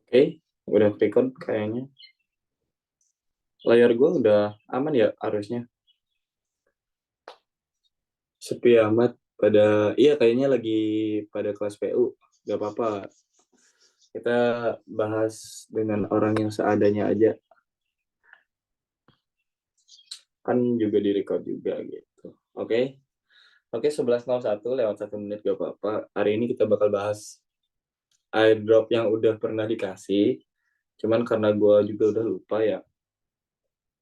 Oke, udah record kayaknya. Layar gue udah aman ya harusnya. Sepi amat pada, iya kayaknya lagi pada kelas PU. Gak apa-apa, kita bahas dengan orang yang seadanya aja. Kan juga di record juga gitu. Oke, oke 11:01 lewat 1 menit gak apa-apa. Hari ini kita bakal bahas airdrop yang udah pernah dikasih. Cuman karena gue juga udah lupa ya,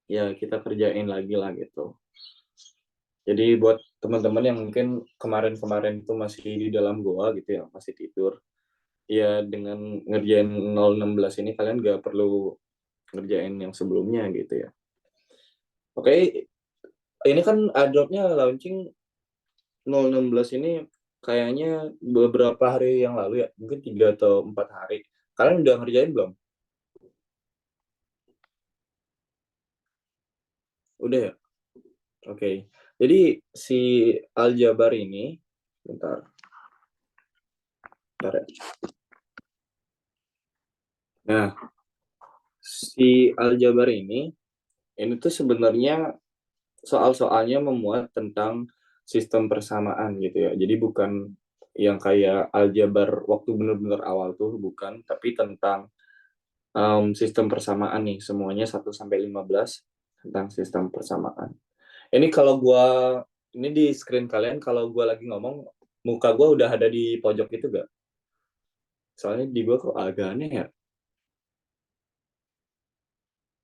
ya kita kerjain lagi lah gitu. Jadi buat teman-teman yang mungkin kemarin-kemarin itu masih di dalam goa gitu ya, masih tidur, ya dengan ngerjain 016 ini kalian gak perlu ngerjain yang sebelumnya gitu ya. Oke, ini kan airdropnya launching 016 ini kayaknya beberapa hari yang lalu ya, mungkin 3 atau 4 hari. Kalian udah ngerjain belum? Udah ya? Oke. Jadi si Aljabar ini, bentar, bentar ya. Nah, si Aljabar ini tuh sebenarnya soal-soalnya memuat tentang sistem persamaan gitu ya. Jadi bukan yang kayak aljabar waktu benar-benar awal tuh, bukan, tapi tentang sistem persamaan nih, semuanya 1 sampai 15 tentang sistem persamaan. Ini kalau gua ini di screen kalian kalau gua lagi ngomong muka gua udah ada di pojok itu gak? Soalnya di gua kok agak aneh ya.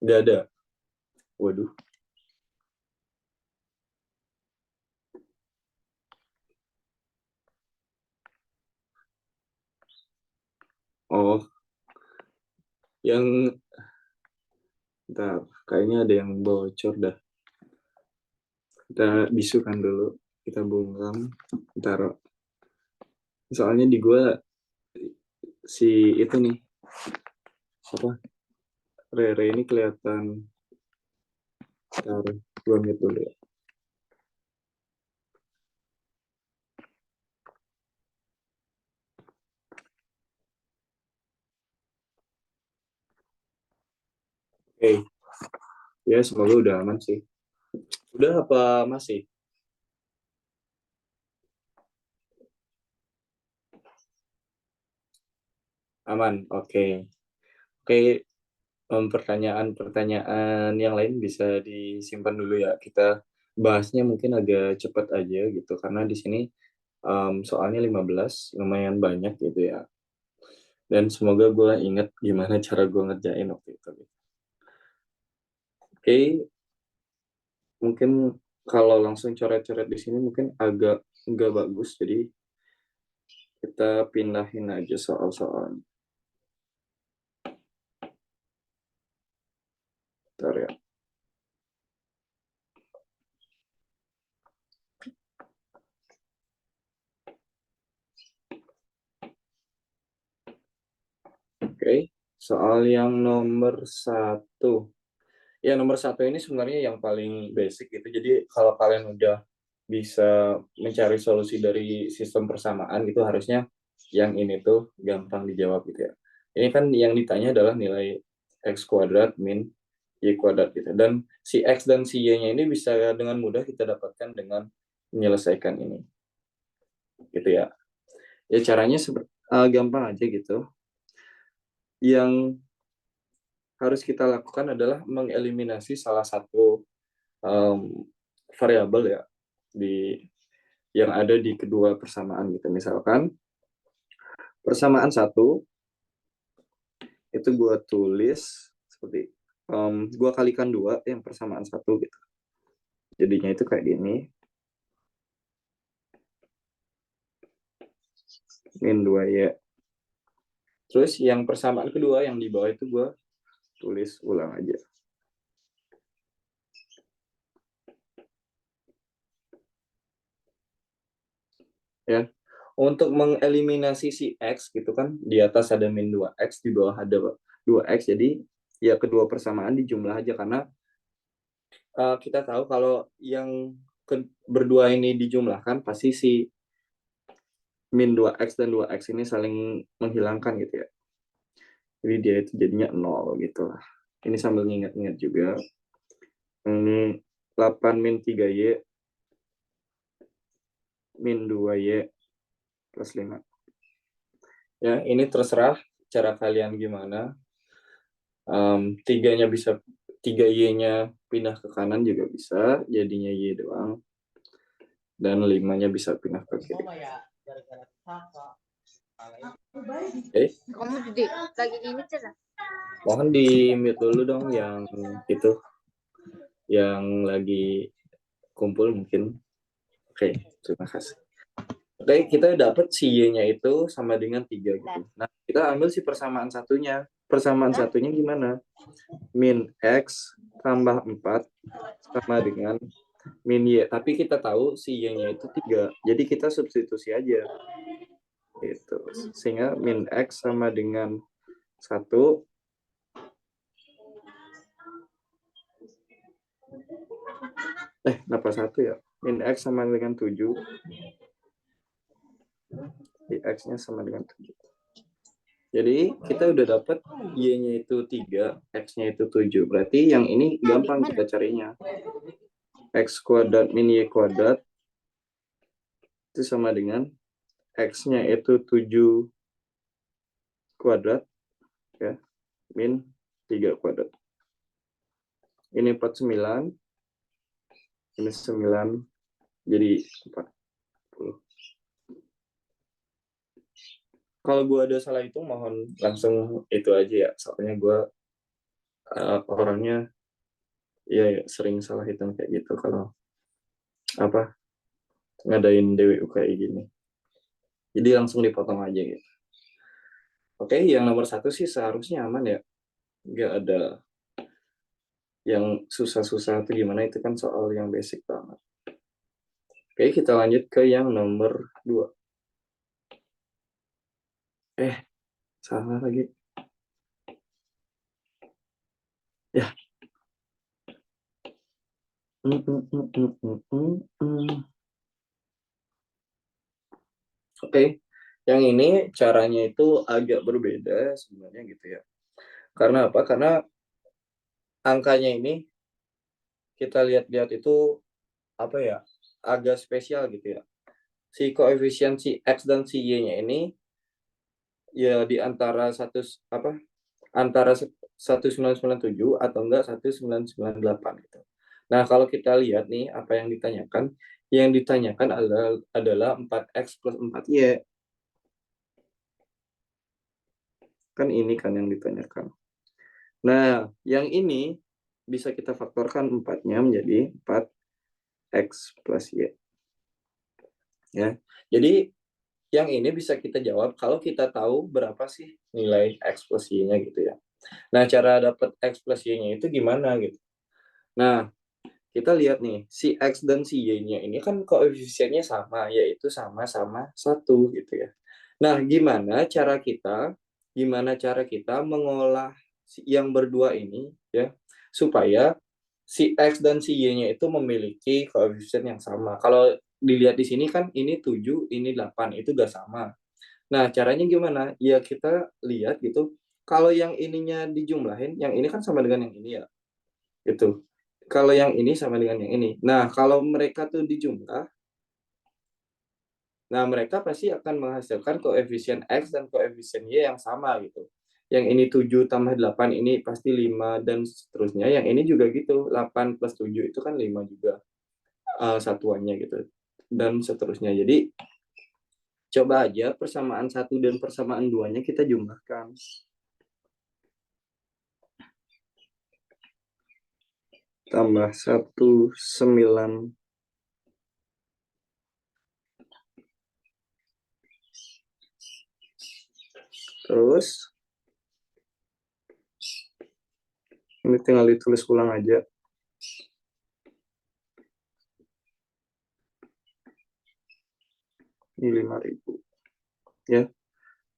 Gak ada. Waduh. Oh, yang bentar, kayaknya ada yang bocor dah. Kita bisukan dulu, kita bungkam, taruh. Soalnya di gua si itu nih, apa, Rere ini kelihatan. Taruh, gua mute dulu ya. Oke, ya semoga udah aman sih. Udah apa masih? Aman, oke. Oke, pertanyaan-pertanyaan yang lain bisa disimpan dulu ya. Kita bahasnya mungkin agak cepat aja gitu, karena di sini soalnya 15 lumayan banyak gitu ya. Dan semoga gue inget gimana cara gue ngerjain waktu itu. Oke, mungkin kalau langsung coret-coret di sini mungkin agak nggak bagus, jadi kita pindahin aja soal-soal. Bentar ya. Oke, soal yang nomor 1. Ya, nomor 1 ini sebenarnya yang paling basic gitu. Jadi kalau kalian udah bisa mencari solusi dari sistem persamaan gitu, harusnya yang ini tuh gampang dijawab gitu ya. Ini kan yang ditanya adalah nilai x kuadrat min y kuadrat gitu. Dan si x dan si y-nya ini bisa dengan mudah kita dapatkan dengan menyelesaikan ini. Gitu ya. Ya caranya gampang aja gitu. Yang harus kita lakukan adalah mengeliminasi salah satu variabel ya di yang ada di kedua persamaan gitu. Misalkan persamaan 1 itu gue tulis seperti gue kalikan 2 yang persamaan 1 gitu. Jadinya itu kayak gini. Min 2 ya. Terus yang persamaan kedua yang di bawah itu gue tulis ulang aja. Ya. Untuk mengeliminasi si X gitu kan, di atas ada min 2X, di bawah ada 2X, jadi ya kedua persamaan dijumlah aja, karena kita tahu kalau yang berdua ini dijumlahkan, pasti si min 2X dan 2X ini saling menghilangkan gitu ya. Jadi dia itu jadinya 0 gitu lah. Ini sambil nginget-inget juga. Ini 8 min 3Y min 2Y plus 5. Ya, ini terserah cara kalian gimana. 3-nya bisa, 3Y-nya pindah ke kanan juga bisa, jadinya Y doang. Dan 5-nya bisa pindah ke kiri. Kamu jadi lagi ini cerah. Mohon di mute dulu dong yang itu, yang lagi kumpul mungkin. Oke, terima kasih. Oke, kita dapat si Y-nya itu sama dengan 3 gitu. Nah, kita ambil si persamaan satunya. Persamaan satunya gimana? Min X tambah 4 sama dengan min Y. Tapi kita tahu si Y-nya itu 3. Jadi kita substitusi aja. Gitu. Sehingga min X sama dengan 1. Kenapa 1 ya? Min X sama dengan 7. Di X-nya sama dengan 7. Jadi kita udah dapat Y-nya itu 3, X-nya itu 7. Berarti yang ini gampang kita carinya. X kuadrat min Y kuadrat itu sama dengan X-nya itu 7 kuadrat ya, min 3 kuadrat. Ini 49, ini 9, jadi 40. Kalau gue ada salah itu mohon langsung itu aja ya, soalnya gue orangnya ya sering salah hitung kayak gitu kalau ngadain DWU kayak gini. Jadi langsung dipotong aja gitu. Oke, yang nomor 1 sih seharusnya aman ya. Nggak ada yang susah-susah itu gimana, itu kan soal yang basic banget. Oke, kita lanjut ke yang nomor 2. Salah lagi. Ya. Oke, yang ini caranya itu agak berbeda sebenarnya gitu ya. Karena apa? Karena angkanya ini kita lihat-lihat itu agak spesial gitu ya. Si koefisien si X dan si Y-nya ini ya di antara antara 1997 atau enggak 1998 gitu. Nah, kalau kita lihat nih apa yang ditanyakan adalah 4X plus 4Y. Kan ini kan yang ditanyakan. Nah, yang ini bisa kita faktorkan 4-nya menjadi 4X plus Y. Ya. Jadi yang ini bisa kita jawab kalau kita tahu berapa sih nilai X plus Y-nya gitu ya. Nah, cara dapat X plus Y-nya itu gimana gitu. Nah, kita lihat nih, si X dan si Y-nya ini kan koefisiennya sama, yaitu sama-sama 1 gitu ya. Nah, gimana cara kita mengolah yang berdua ini ya, supaya si X dan si Y-nya itu memiliki koefisien yang sama. Kalau dilihat di sini kan ini 7, ini 8, itu udah sama. Nah, caranya gimana? Ya kita lihat gitu, kalau yang ininya dijumlahin, yang ini kan sama dengan yang ini ya. Gitu. Kalau yang ini sama dengan yang ini. Nah, kalau mereka tuh dijumlah, nah mereka pasti akan menghasilkan koefisien X dan koefisien Y yang sama gitu. Yang ini 7 tambah 8 ini pasti 5 dan seterusnya. Yang ini juga gitu, 8 plus 7 itu kan 5 juga satuannya gitu. Dan seterusnya. Jadi coba aja persamaan 1 dan persamaan 2-nya kita jumlahkan. Tambah 1, 9. Terus ini tinggal ditulis ulang aja. Ini 5.000. Ya.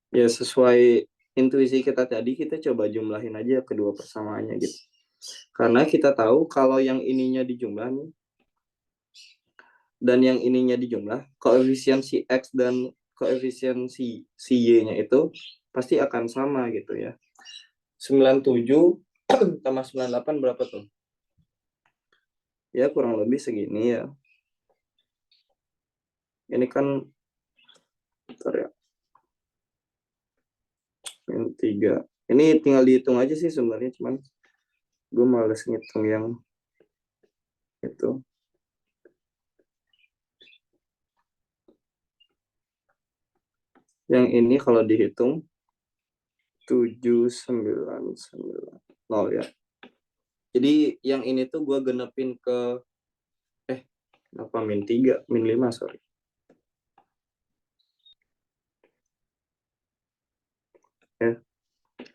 Ya sesuai intuisi kita tadi, kita coba jumlahin aja kedua persamaannya gitu. Karena kita tahu kalau yang ininya dijumlah nih, dan yang ininya dijumlah, koefisien si X dan koefisien si Y-nya itu pasti akan sama gitu ya. 97 tambah 98 berapa tuh? Ya kurang lebih segini ya. Ini kan, bentar ya, min 3. Ini tinggal dihitung aja sih sebenarnya, cuman gue males ngitung yang itu. Yang ini kalau dihitung 7990 ya. Jadi yang ini tuh gue genepin ke apa min 3, min 5 sorry. Ya.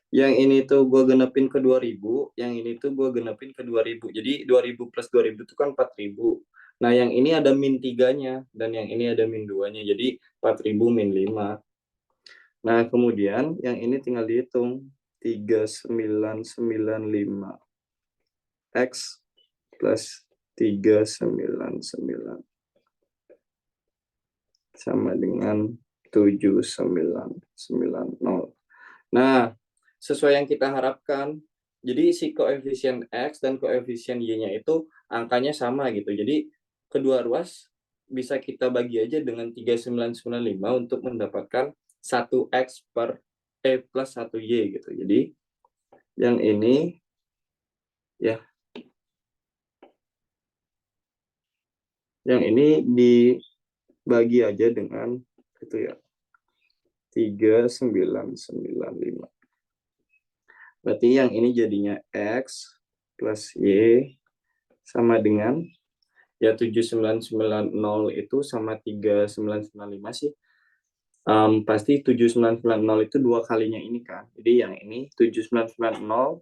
Yang ini tuh gue genepin ke 2000, yang ini tuh gue genepin ke 2000. Jadi 2000 plus 2000 itu kan 4000. Nah, yang ini ada min 3-nya dan yang ini ada min 2-nya. Jadi 4000 min 5. Nah, kemudian yang ini tinggal dihitung 3995 X plus 399 sama dengan 7990. Nah, sesuai yang kita harapkan, jadi si koefisien X dan koefisien Y-nya itu angkanya sama gitu. Jadi kedua ruas bisa kita bagi aja dengan 3995 untuk mendapatkan 1X per plus 1Y gitu. Jadi yang ini ya, yang ini dibagi aja dengan itu ya, 3995. Berarti yang ini jadinya X plus Y sama dengan ya 7990 itu sama 3995 sih. Pasti 7990 itu dua kalinya ini kan. Jadi yang ini 7990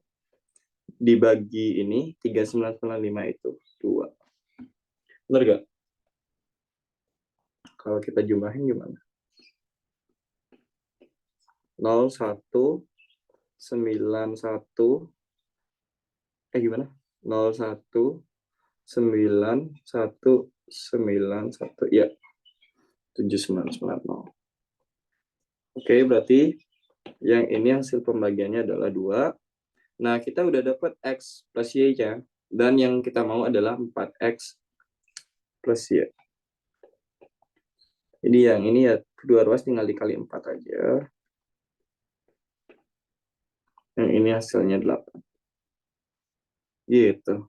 dibagi ini 3995 itu 2. Benar gak? Kalau kita jumlahin gimana? 0191 gimana? 019191 ya 7990. Oke, berarti yang ini hasil pembagiannya adalah 2. Nah, kita udah dapat X plus Y-nya. Dan yang kita mau adalah 4X plus Y. Jadi yang ini ya, kedua ruas tinggal dikali 4 aja. Yang ini hasilnya 8. Gitu.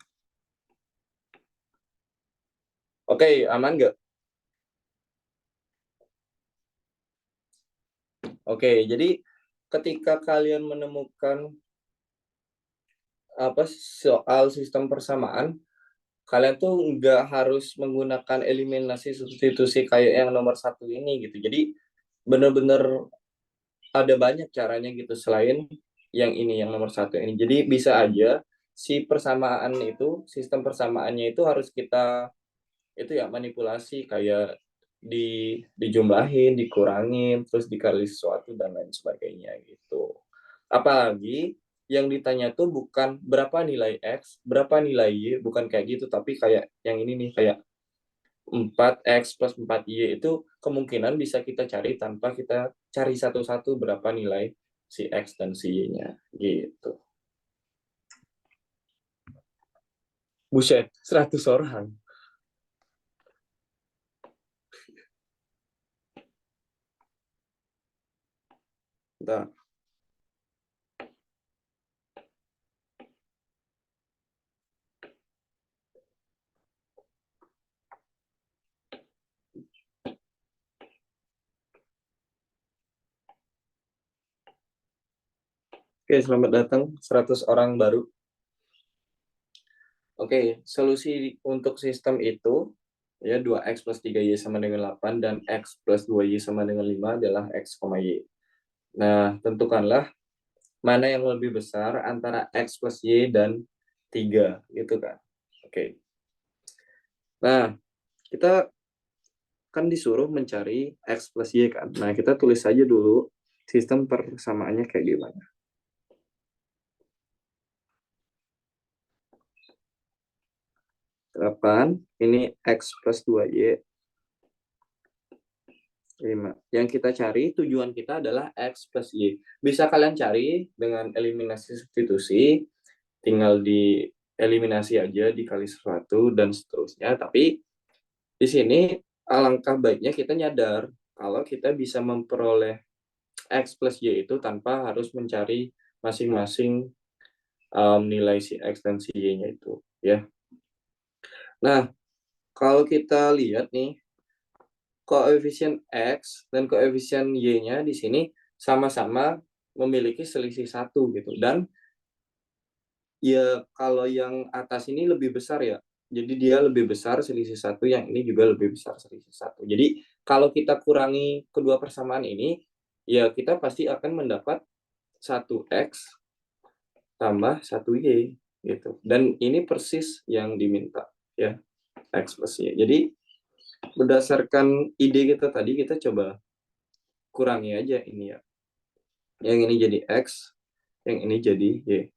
Oke, aman nggak? Oke, jadi ketika kalian menemukan soal sistem persamaan, kalian tuh nggak harus menggunakan eliminasi substitusi kayak yang nomor 1 ini gitu. Jadi benar-benar ada banyak caranya gitu selain yang ini, yang nomor 1 ini. Jadi bisa aja si persamaan itu, sistem persamaannya itu harus kita itu ya manipulasi kayak dijumlahin, dikurangin, terus dikali sesuatu dan lain sebagainya gitu. Apalagi yang ditanya tuh bukan berapa nilai X, berapa nilai Y, bukan kayak gitu, tapi kayak yang ini nih, kayak 4X plus 4Y itu kemungkinan bisa kita cari tanpa kita cari satu-satu berapa nilai si X dan si Y-nya gitu. Buset, 100 orang. Nah, oke, selamat datang 100 orang baru. Oke, solusi untuk sistem itu ya 2X plus 3Y sama dengan 8 dan X plus 2Y sama dengan 5 adalah X, Y. Nah, tentukanlah mana yang lebih besar antara X plus Y dan 3 gitu kan. Oke. Nah, kita kan disuruh mencari X plus Y kan. Nah, kita tulis saja dulu sistem persamaannya kayak gimana. 8, ini X plus 2Y 5. Yang kita cari, tujuan kita adalah X plus Y. Bisa kalian cari dengan eliminasi substitusi, tinggal di eliminasi aja, dikali sesuatu, dan seterusnya. Tapi di sini alangkah baiknya kita nyadar kalau kita bisa memperoleh X plus Y itu tanpa harus mencari masing-masing nilai si X dan si Y-nya itu. Ya. Nah, kalau kita lihat nih, koefisien X dan koefisien Y-nya di sini sama-sama memiliki selisih 1 gitu. Dan ya kalau yang atas ini lebih besar ya. Jadi dia lebih besar selisih 1, yang ini juga lebih besar selisih 1. Jadi kalau kita kurangi kedua persamaan ini, ya kita pasti akan mendapat 1X tambah 1Y gitu. Dan ini persis yang diminta ya, X plus Y. Jadi berdasarkan ide kita tadi, kita coba kurangi aja ini ya. Yang ini jadi X, yang ini jadi Y.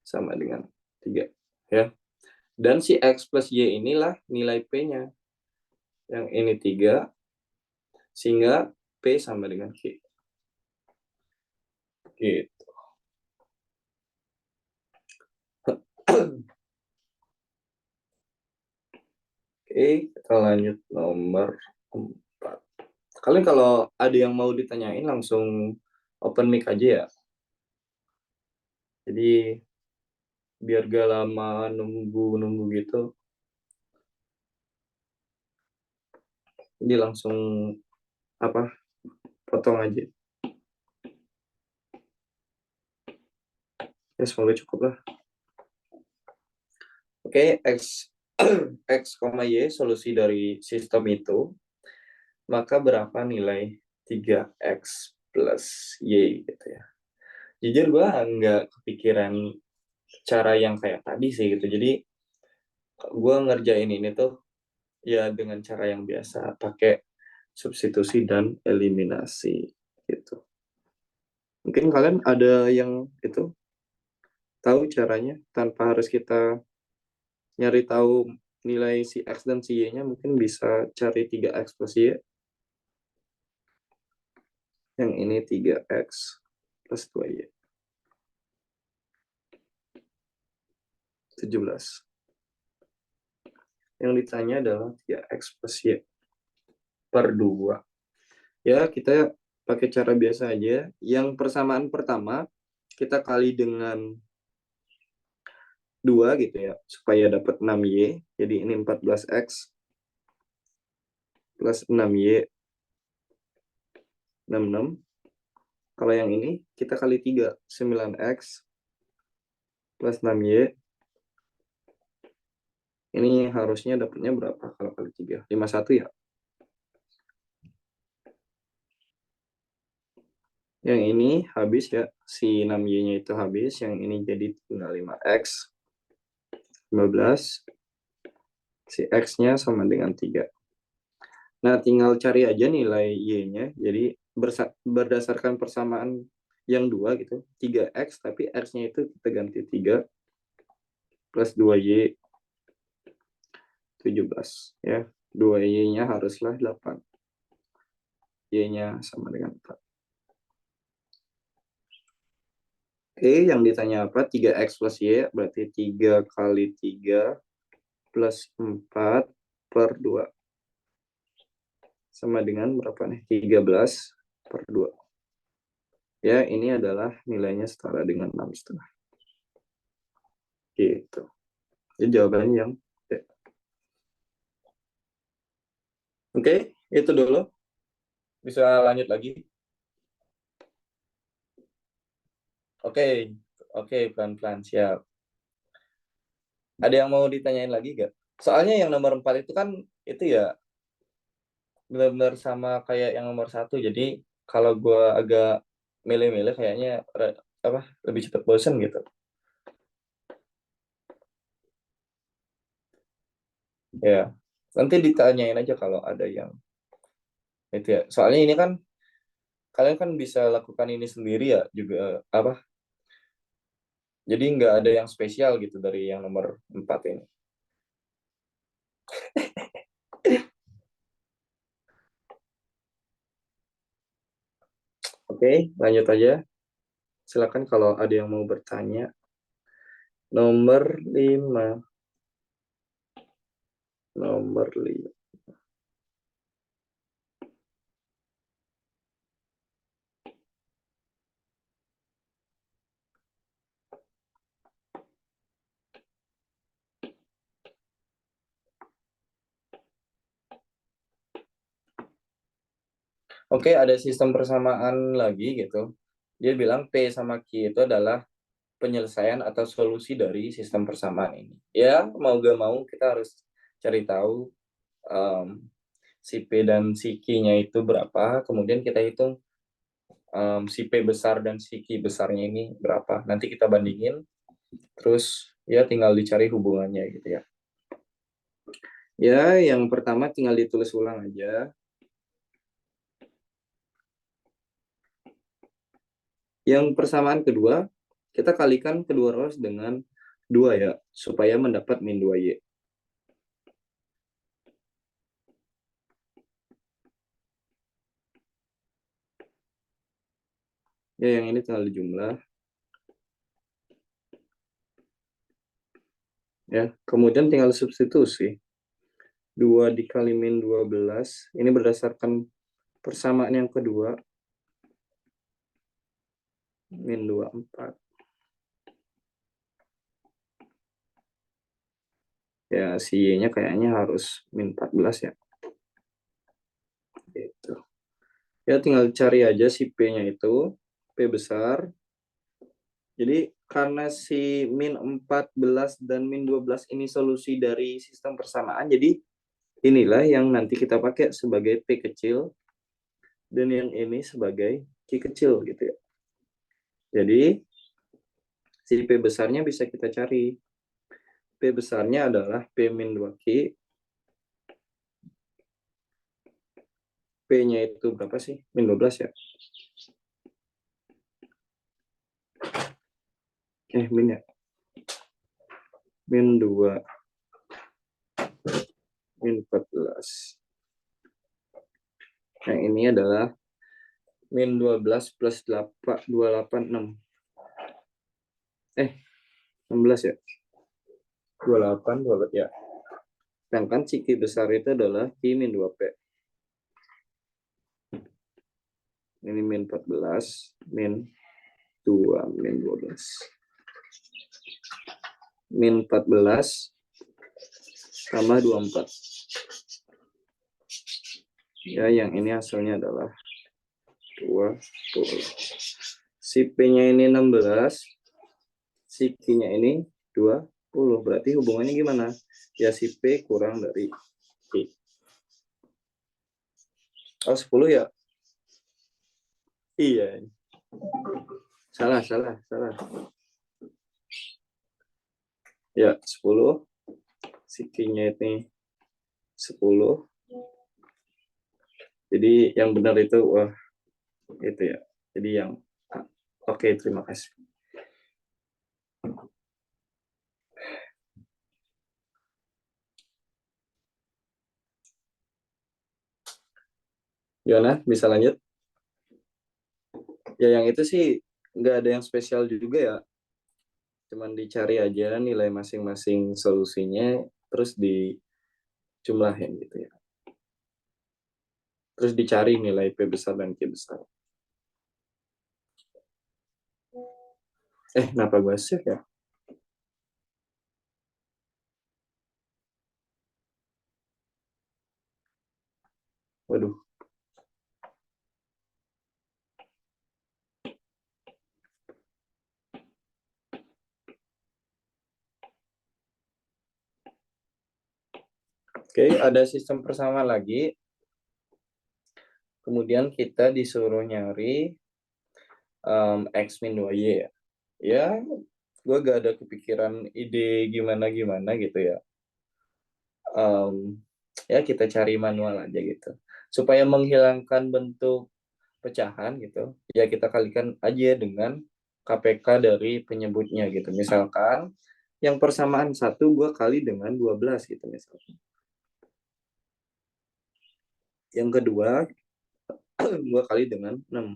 Sama dengan 3. Ya. Dan si X plus Y inilah nilai P-nya. Yang ini 3, sehingga P sama dengan Q. Gitu. Oke, kita lanjut nomor 4. Kalian kalau ada yang mau ditanyain langsung open mic aja ya. Jadi biar gak lama nunggu-nunggu gitu. Jadi langsung potong aja. Ya semoga cukup lah. Oke, X X, Y solusi dari sistem itu, maka berapa nilai 3X plus Y gitu ya. Jujur gue nggak kepikiran cara yang kayak tadi sih gitu. Jadi gue ngerjain ini tuh ya dengan cara yang biasa, pakai substitusi dan eliminasi gitu. Mungkin kalian ada yang itu tahu caranya tanpa harus kita nyari tahu nilai si X dan si Y-nya, mungkin bisa cari 3X plus Y. Yang ini 3X plus 2Y. 17. Yang ditanya adalah 3X plus Y per 2. Ya, kita pakai cara biasa aja. Yang persamaan pertama, kita kali dengan 2 gitu ya, supaya dapat 6Y. Jadi ini 14X plus 6Y, 66. Kalau yang ini, kita kali 3, 9X plus 6Y. Ini harusnya dapatnya berapa kalau kali 3? 51 ya? Yang ini habis ya, si 6Y-nya itu habis, yang ini jadi tinggal 5X, 15, si X-nya sama dengan 3. Nah, tinggal cari aja nilai Y-nya, jadi berdasarkan persamaan yang 2 gitu, 3X, tapi X-nya itu kita ganti 3, plus 2Y, 17. Ya, 2Y-nya haruslah 8. Y-nya sama dengan 4. Oke, yang ditanya apa? 3X plus Y, berarti 3 kali 3 plus 4 per 2. Sama dengan berapa nih? 13 per 2. Ya, ini adalah nilainya setara dengan 6,5. Gitu. Jadi jawabannya yang D. Oke, itu dulu. Bisa lanjut lagi. Oke, oke, pelan-pelan, siap. Ada yang mau ditanyain lagi gak? Soalnya yang nomor 4 itu kan, itu ya, benar-benar sama kayak yang nomor 1. Jadi, kalau gue agak milih-milih kayaknya lebih cepat bosen gitu. Ya, nanti ditanyain aja kalau ada yang itu ya. Soalnya ini kan, kalian kan bisa lakukan ini sendiri ya juga jadi nggak ada yang spesial gitu dari yang nomor 4 ini. Oke, lanjut aja. Silakan kalau ada yang mau bertanya. Nomor 5. Nomor 5. Oke, ada sistem persamaan lagi gitu. Dia bilang P sama Q itu adalah penyelesaian atau solusi dari sistem persamaan ini. Ya, mau gak mau kita harus cari tahu si P dan si Q-nya itu berapa, kemudian kita hitung si P besar dan si Q besarnya ini berapa. Nanti kita bandingin, terus ya tinggal dicari hubungannya gitu ya. Ya, yang pertama tinggal ditulis ulang aja. Yang persamaan kedua, kita kalikan kedua rows dengan 2 ya, supaya mendapat min 2Y. Ya, yang ini tinggal dijumlah. Ya, kemudian tinggal substitusi. 2 dikali min 12, ini berdasarkan persamaan yang kedua, min 24. Ya, si Y-nya kayaknya harus min 14 ya. Gitu. Ya, tinggal cari aja si P-nya itu, P besar. Jadi, karena si min 14 dan min 12 ini solusi dari sistem persamaan, jadi inilah yang nanti kita pakai sebagai P kecil, dan yang ini sebagai Q kecil gitu ya. Jadi, si P besarnya bisa kita cari. P besarnya adalah P min 2Q. P-nya itu berapa sih? Min 12 ya? Min ya? Min 2. Min 14. Yang ini adalah min 12 plus 8, 286. 16 ya? 28, 28 ya. Sedangkan si Q besar itu adalah Q min 2P. Ini min 14, min 2, min 12. Min 14 tambah 24. Ya, yang ini hasilnya adalah 20. Si P-nya ini 16, si Q-nya ini 20. Berarti hubungannya gimana? Ya, si P kurang dari Q. Oh, 10 ya? Iya. Salah. Ya, 10. Si Q-nya ini 10. Jadi yang benar itu, wah, itu ya. Jadi yang, oke, terima kasih. Yona, bisa lanjut? Ya, yang itu sih nggak ada yang spesial juga ya. Cuman dicari aja nilai masing-masing solusinya, terus dijumlahin gitu ya. Terus dicari nilai P besar dan Q besar. Kenapa gue save ya? Waduh. Oke, ada sistem persamaan lagi. Kemudian kita disuruh nyari X min 2Y ya. Ya, gue gak ada kepikiran ide gimana-gimana gitu ya. Ya kita cari manual aja gitu. Supaya menghilangkan bentuk pecahan gitu, ya kita kalikan aja dengan KPK dari penyebutnya gitu. Misalkan yang persamaan 1 gue kali dengan 12 gitu misalkan. Yang kedua gue kali dengan 6.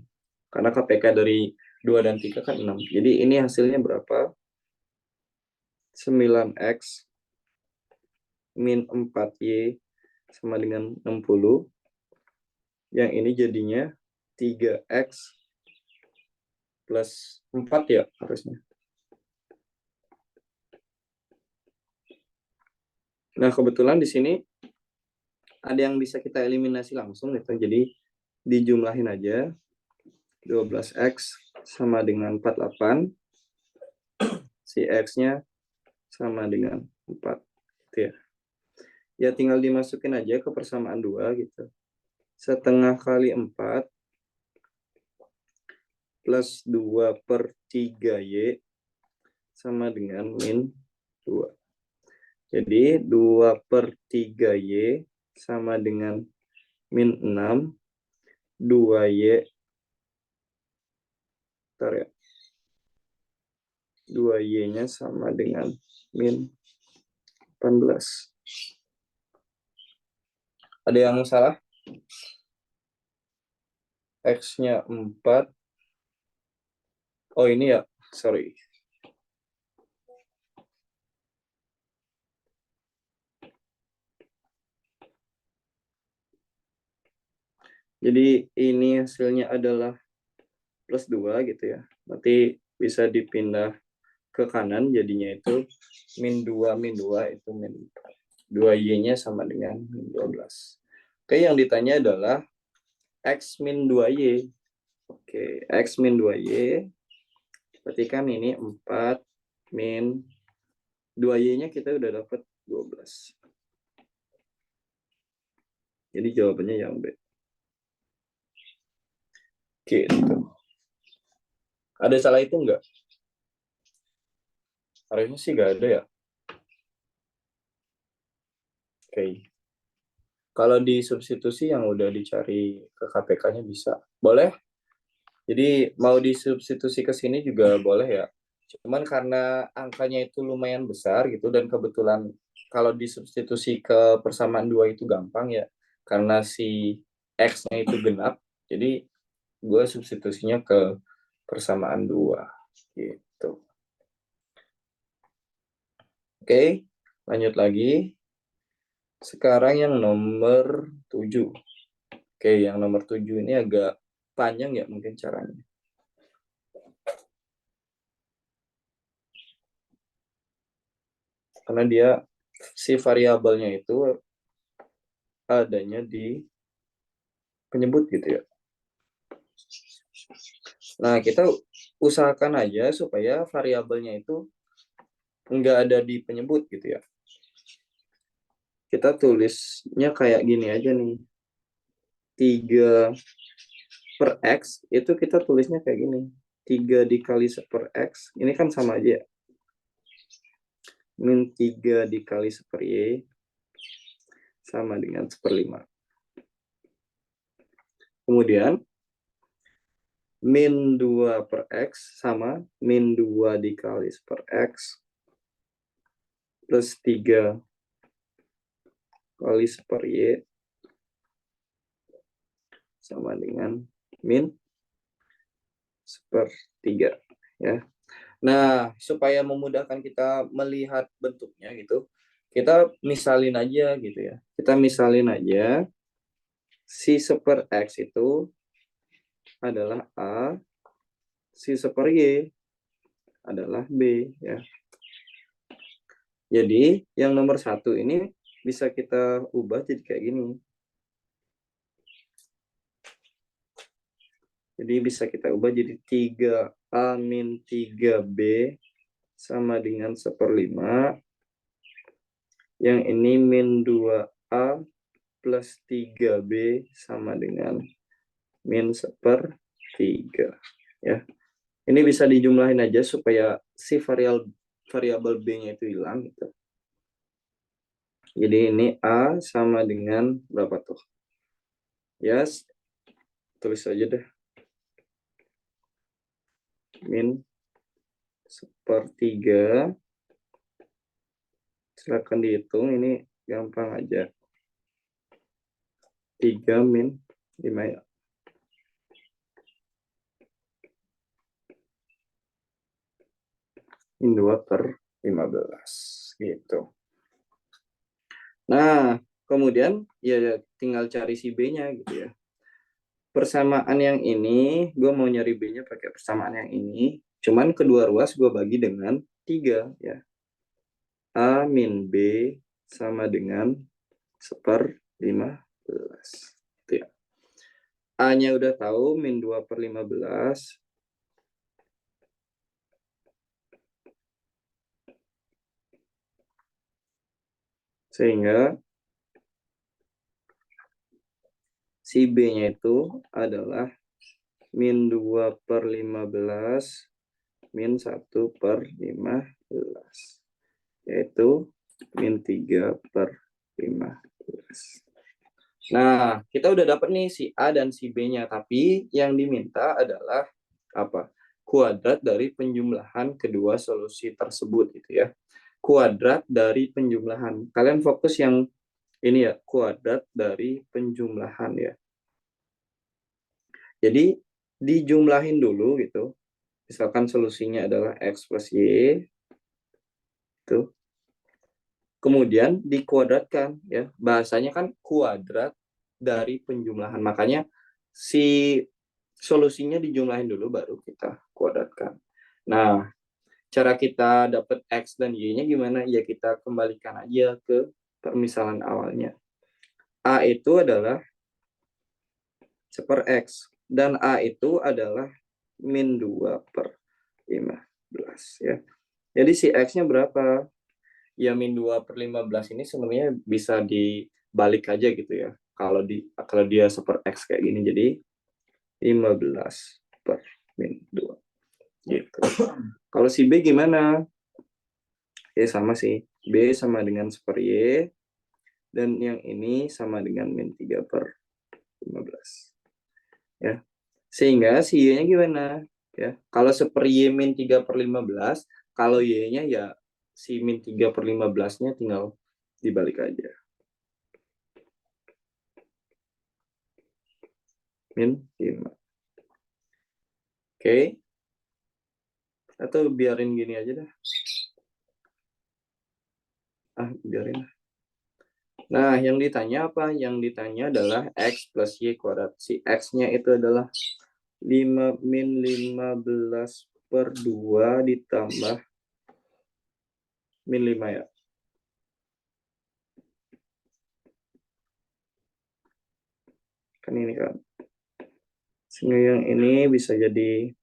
Karena KPK dari 2 dan 3 kan 6. Jadi ini hasilnya berapa? 9X min 4Y sama dengan 60. Yang ini jadinya 3X plus 4 ya harusnya. Nah, kebetulan di sini ada yang bisa kita eliminasi langsung gitu. Jadi dijumlahin aja. 12X sama dengan 48. Si X-nya sama dengan 4. Gitu ya. Ya tinggal dimasukin aja ke persamaan 2 gitu. Setengah kali 4 plus 2/3Y sama dengan min 2. Jadi 2/3Y sama dengan min 6. 2Y, bentar ya. 2Y-nya sama dengan min 18. Ada yang salah? X-nya 4. Oh ini ya, sorry. Jadi ini hasilnya adalah plus 2 gitu ya. Berarti bisa dipindah ke kanan, jadinya itu min 2 itu min 4. 2Y-nya sama dengan min 12. Oke, yang ditanya adalah X min 2Y. Oke, X min 2Y. Berarti kan ini 4 min 2Y-nya kita udah dapat 12. Jadi jawabannya yang B. Gitu. Ada salah itu enggak? Harusnya sih enggak ada ya. Oke. Kalau di substitusi yang udah dicari ke KPK-nya bisa. Boleh? Jadi mau disubstitusi ke sini juga boleh ya. Cuman karena angkanya itu lumayan besar gitu dan kebetulan kalau disubstitusi ke persamaan 2 itu gampang ya. Karena si X-nya itu genap. Jadi gue substitusinya ke persamaan 2 gitu. Oke, lanjut lagi. Sekarang yang nomor 7. Oke, yang nomor 7 ini agak panjang ya mungkin caranya. Karena dia si variabelnya itu adanya di penyebut gitu ya. Nah, kita usahakan aja supaya variabelnya itu enggak ada di penyebut gitu ya. Kita tulisnya kayak gini aja nih. 3 per X itu kita tulisnya kayak gini. 3 dikali 1 per X, ini kan sama aja. Min 3 dikali 1 per Y sama dengan 1/5. Kemudian, min 2 per X sama min 2 dikali 1 per X plus 3 kali 1 per Y sama dengan min 1/3 ya. Nah, supaya memudahkan kita melihat bentuknya gitu, kita misalin aja gitu ya. Kita misalin aja si 1 per X itu adalah A, si 1 per Y adalah B ya. Jadi yang nomor 1 ini bisa kita ubah jadi kayak gini. Jadi bisa kita ubah jadi 3A min 3B sama dengan 1/5. Yang ini min 2A plus 3B sama dengan min 1/3. Ya. Ini bisa dijumlahin aja supaya si variabel B-nya itu hilang. Gitu. Jadi ini A sama dengan berapa tuh? Ya, tulis aja deh. Min 1/3. Silakan dihitung, ini gampang aja. 3 min 5 ya. min 2 per 15 gitu. Nah, kemudian ya tinggal cari si B-nya gitu ya. Persamaan yang ini, gue mau nyari B-nya pakai persamaan yang ini. Cuman kedua ruas gue bagi dengan 3 ya. A min B sama dengan 1/15. Itu ya. A-nya udah tahu, min 2 per 15. Sehingga si B-nya itu adalah min 2 per 15 min 1 per 15. Yaitu min 3 per 15. Nah, kita udah dapat nih si A dan si B-nya. Tapi yang diminta adalah apa? Kuadrat dari penjumlahan kedua solusi tersebut gitu ya. Kuadrat dari penjumlahan. Kalian fokus yang ini ya, kuadrat dari penjumlahan ya. Jadi dijumlahin dulu gitu. Misalkan solusinya adalah X plus Y. Itu. Kemudian dikuadratkan ya. Bahasanya kan kuadrat dari penjumlahan. Makanya si solusinya dijumlahin dulu baru kita kuadratkan. Nah, cara kita dapat X dan Y-nya gimana? Ya kita kembalikan aja ke permisalan awalnya. A itu adalah 1/X dan A itu adalah min 2 per 15 ya. Jadi si X-nya berapa? Ya min 2 per 15 ini sebenarnya bisa dibalik aja gitu ya. Kalau dia 1/X kayak gini, jadi 15 per min 2 gitu. Kalau si B gimana? Ya sama sih. B sama dengan 1/Y dan yang ini sama dengan min 3 per 15. Ya. Sehingga si Y-nya gimana? Ya. Kalau 1/Y min 3 per 15, kalau Y-nya ya si min 3 per 15-nya tinggal dibalik aja. Min 5. Oke. Atau biarin gini aja dah. Biarin. Nah, yang ditanya apa? Yang ditanya adalah X plus Y kuadrat. Si X-nya itu adalah 5 min 15 per 2 ditambah min 5 ya. Kan ini kan. Sehingga yang ini bisa jadi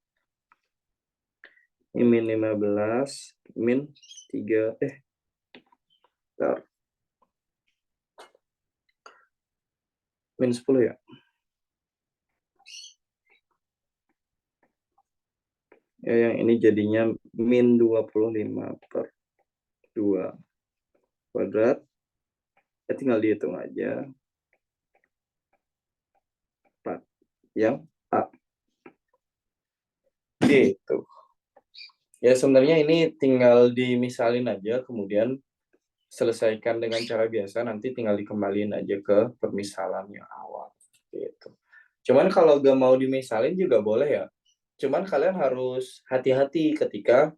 min 15 min 3 bentar. Min 10 ya. Ya, yang ini jadinya min 25 per 2 kuadrat. Ya, tinggal dihitung aja. 4. Yang A. Gitu. Ya, sebenarnya ini tinggal dimisalin aja, kemudian selesaikan dengan cara biasa, nanti tinggal dikembaliin aja ke permisalan yang awal. Gitu. Cuman kalau gak mau dimisalin juga boleh ya. Cuman kalian harus hati-hati ketika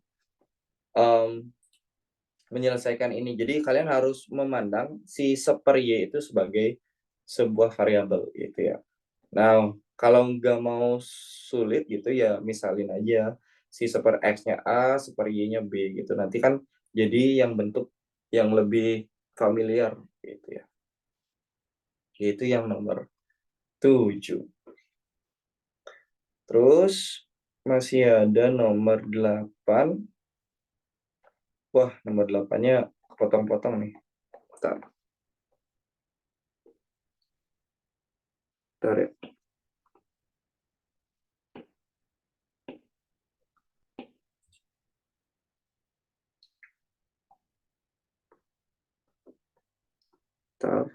menyelesaikan ini. Jadi kalian harus memandang si 1/Y itu sebagai sebuah variabel gitu ya. Nah, kalau nggak mau sulit gitu ya misalin aja si 1/X-nya A, 1/Y-nya B gitu. Nanti kan jadi yang bentuk yang lebih familiar gitu ya. Itu yang nomor 7. Terus masih ada nomor 8. Wah, nomor 8-nya potong-potong nih. Bentar. Bentar ya. Bentar.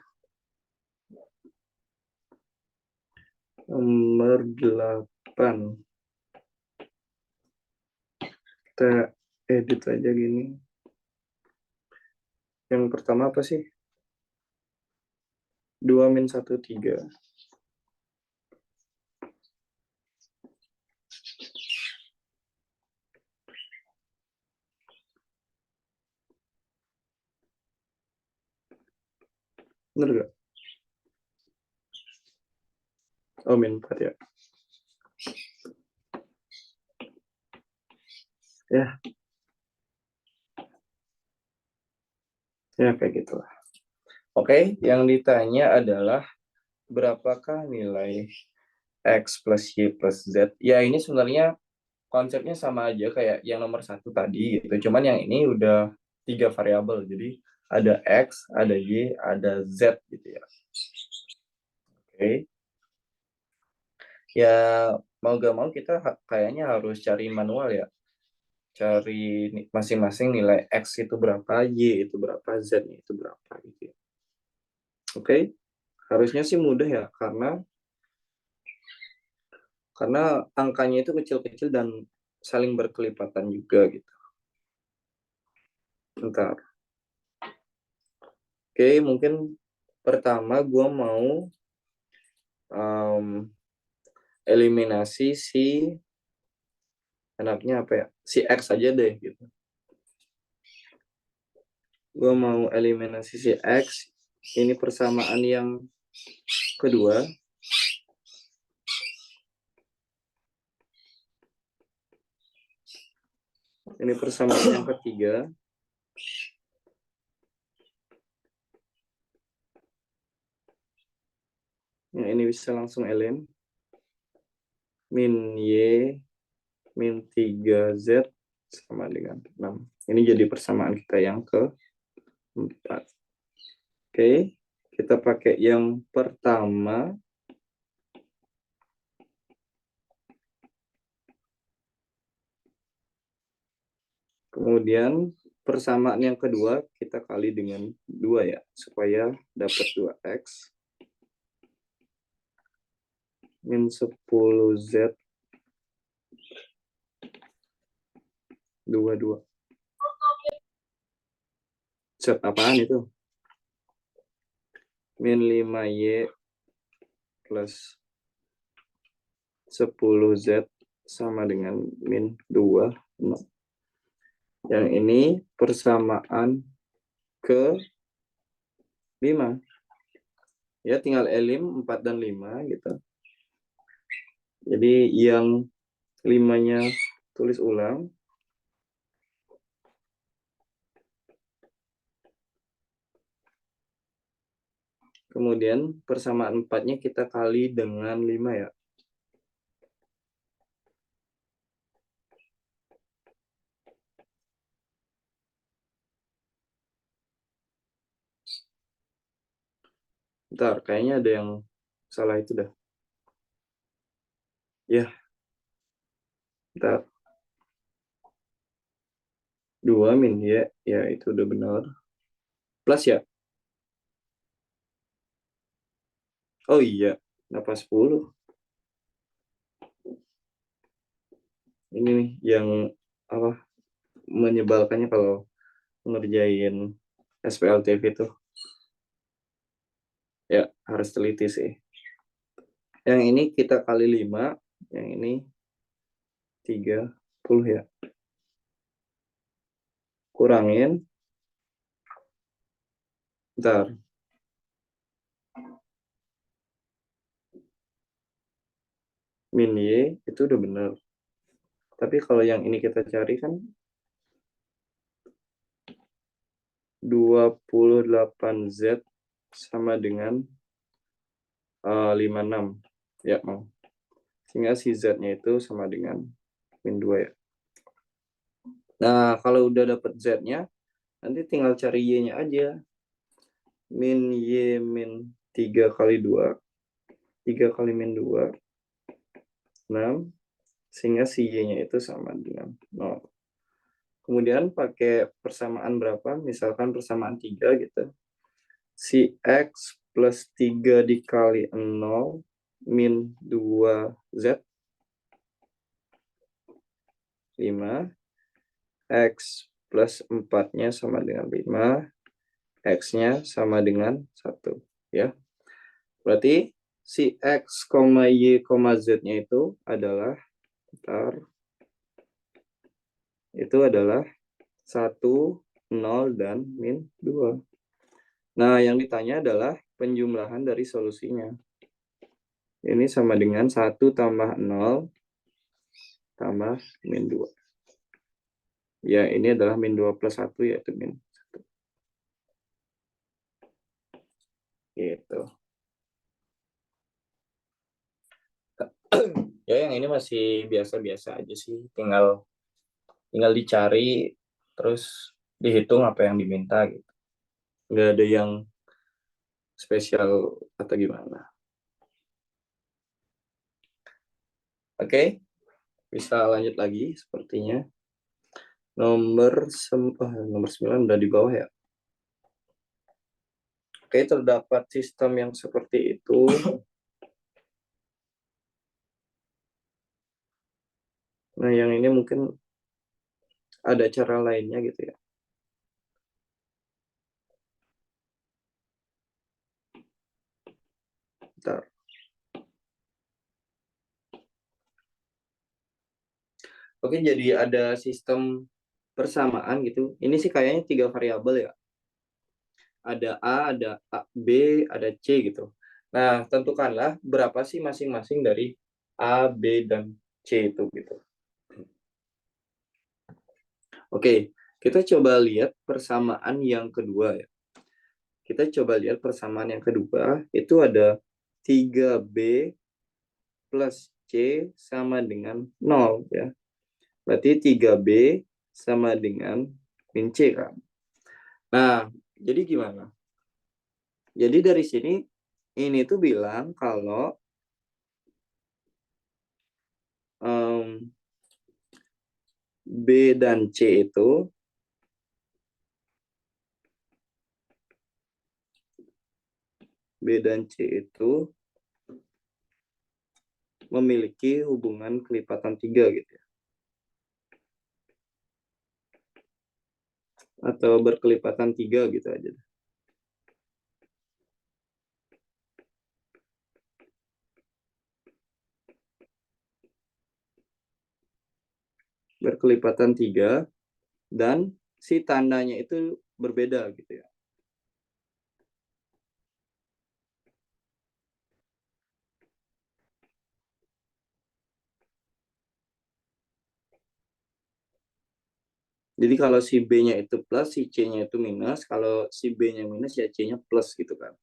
Nomor 8. Kita edit aja gini. Yang pertama apa sih? 2 min 1, 3. Bener gak? Oh, min 4 ya. Ya kayak gitu lah. Oke, yang ditanya adalah berapakah nilai X plus Y plus Z? Ya ini sebenarnya konsepnya sama aja kayak yang nomor 1 tadi gitu. Cuman yang ini udah 3 variabel. Jadi ada X, ada Y, ada Z gitu ya. Oke. Ya mau gak mau kita kayaknya harus cari manual ya. Cari masing-masing nilai X itu berapa, Y itu berapa, Z itu berapa gitu ya. Oke. Harusnya sih mudah ya karena angkanya itu kecil-kecil dan saling berkelipatan juga gitu. Bentar. Oke, mungkin pertama gue mau eliminasi si anaknya apa ya? Si X aja deh gitu. Gue mau eliminasi si X. Ini persamaan yang kedua. Ini persamaan yang ketiga. Yang ini bisa langsung elim. Min Y min 3Z sama dengan 6. Ini jadi persamaan kita yang keempat. Oke, kita pakai yang pertama. Kemudian persamaan yang kedua kita kali dengan 2 ya, supaya dapat 2X min 10Z 22. Z apaan itu? Min 5Y plus 10Z sama dengan min 2. Yang ini persamaan ke 5. Ya tinggal elim 4 dan 5 gitu. Jadi yang 5-nya tulis ulang. Kemudian persamaan 4-nya kita kali dengan 5 ya. Bentar, kayaknya ada yang salah itu dah. Ya, bentar. 2 min ya, ya itu udah benar. Plus ya? Oh iya, kenapa 10? Ini nih yang apa menyebalkannya kalau ngerjain SPLTV itu. Ya, harus teliti sih. Yang ini kita kali 5, yang ini 30 ya. Kurangin. Bentar. Min Y itu udah benar. Tapi kalau yang ini kita cari kan 28Z sama dengan 56. Ya, mau. Sehingga si Z-nya itu sama dengan min 2 ya. Nah, kalau udah dapet Z-nya, nanti tinggal cari Y-nya aja. Min Y min 3 kali 2. 3 kali min 2. 6. Sehingga si Y-nya itu sama dengan 0. Kemudian pakai persamaan berapa? Misalkan persamaan 3 gitu. Si X plus 3 dikali 0 min 2Z 5. X plus 4-nya sama dengan 5. X-nya sama dengan 1. Ya. Berarti si X, Y, Z-nya itu adalah itu adalah 1, 0, dan min 2. Nah, yang ditanya adalah penjumlahan dari solusinya. Ini sama dengan 1 tambah 0 tambah min 2. Ya, ini adalah min 2 plus 1, yaitu min 1. Gitu. Ya, yang ini masih biasa-biasa aja sih. Tinggal dicari, terus dihitung apa yang diminta gitu. Nggak ada yang spesial atau gimana. Oke, bisa lanjut lagi sepertinya. Nomor 9 udah di bawah ya. Oke, terdapat sistem yang seperti itu. Nah, yang ini mungkin ada cara lainnya gitu ya. Bentar. Oke, jadi ada sistem persamaan gitu. Ini sih kayaknya 3 variabel ya. Ada A, ada B, ada C gitu. Nah, tentukanlah berapa sih masing-masing dari A, B, dan C itu gitu. Oke, kita coba lihat persamaan yang kedua ya. Kita coba lihat persamaan yang kedua, itu ada 3B plus C sama dengan 0 ya. Berarti 3B sama dengan min C kan. Nah, jadi gimana? Jadi dari sini, ini tuh bilang kalau B dan C itu memiliki hubungan kelipatan 3 gitu ya. Atau berkelipatan 3 gitu aja. Berkelipatan 3 dan si tandanya itu berbeda gitu ya. Jadi kalau si B-nya itu plus, si C-nya itu minus. Kalau si B-nya minus, ya C-nya plus gitu kan.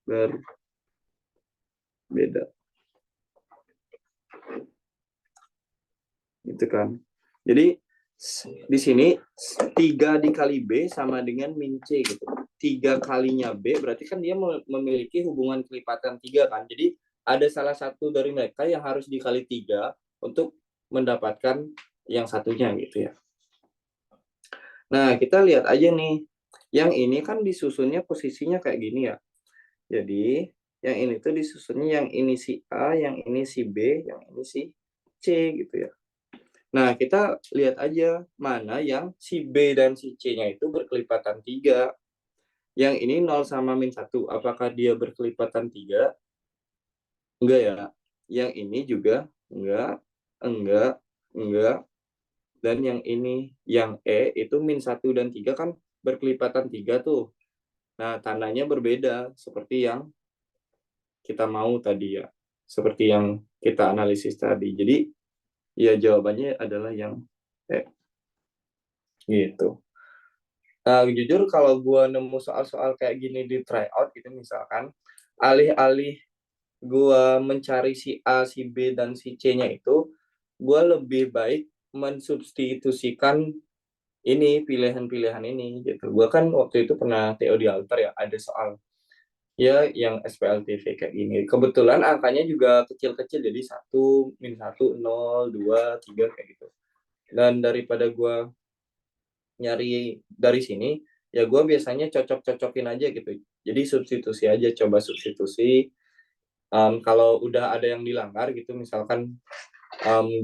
Berbeda. Gitu kan. Jadi di sini 3 dikali B sama dengan min C gitu. 3 kalinya B berarti kan dia memiliki hubungan kelipatan 3 kan. Jadi ada salah satu dari mereka yang harus dikali 3 untuk mendapatkan yang satunya gitu ya. Nah, kita lihat aja nih. Yang ini kan disusunnya posisinya kayak gini ya. Jadi, yang ini tuh disusunnya yang ini si A, yang ini si B, yang ini si C gitu ya. Nah, kita lihat aja mana yang si B dan si C-nya itu berkelipatan 3. Yang ini 0 sama min 1. Apakah dia berkelipatan 3? Enggak ya. Yang ini juga enggak, enggak. Dan yang ini, yang E, itu min 1 dan 3 kan berkelipatan 3 tuh. Nah, tandanya berbeda seperti yang kita mau tadi ya. Seperti yang kita analisis tadi. Jadi, ya jawabannya adalah yang E. Gitu. Nah, jujur kalau gue nemu soal-soal kayak gini di tryout gitu misalkan, alih-alih gue mencari si A, si B, dan si C-nya itu, gue lebih baik mensubstitusikan ini, pilihan-pilihan ini gitu. Gue kan waktu itu pernah TO di alter ya, ada soal ya yang SPLTV kayak gini. Kebetulan angkanya juga kecil-kecil, jadi 1, min 1, 0, 2, 3 kayak gitu. Dan daripada gue nyari dari sini, ya gue biasanya cocok-cocokin aja gitu. Jadi substitusi aja, coba substitusi. Kalau udah ada yang dilanggar gitu, misalkan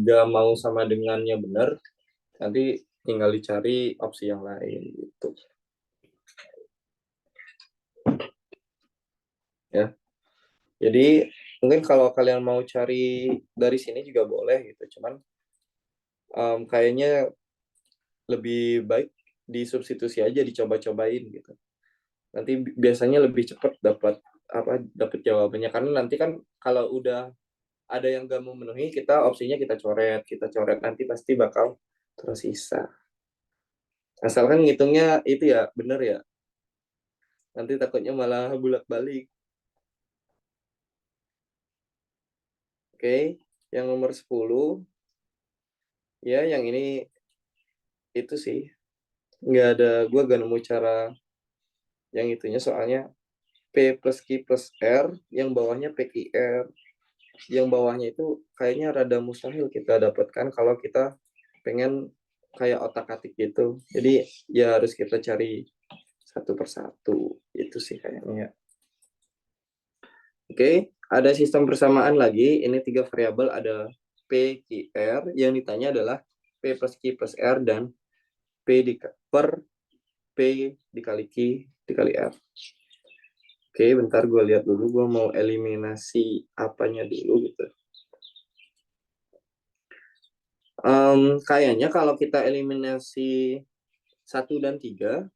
gak mau sama dengannya benar, nanti tinggal dicari opsi yang lain gitu. Ya. Jadi mungkin kalau kalian mau cari dari sini juga boleh gitu, cuman kayaknya lebih baik disubstitusi aja, dicoba-cobain gitu. Nanti biasanya lebih cepat dapat jawabannya, karena nanti kan kalau udah ada yang nggak memenuhi, opsinya kita coret nanti pasti bakal tersisa. Asalkan ngitungnya itu ya bener ya, nanti takutnya malah bolak-balik. Oke, yang nomor 10 ya, yang ini itu sih nggak ada, gue gak nemu cara yang itunya, soalnya P plus Q plus R, yang bawahnya PQR, yang bawahnya itu kayaknya rada mustahil kita dapatkan kalau kita pengen kayak otak-atik gitu. Jadi ya harus kita cari satu persatu, itu sih kayaknya. Oke, ada sistem persamaan lagi, ini 3 variabel, ada P, Q, R, yang ditanya adalah P plus Q plus R dan per P dikali Q dikali R. Oke, bentar gue lihat dulu, gue mau eliminasi apanya dulu gitu. Kayaknya kalau kita eliminasi 1 dan 3,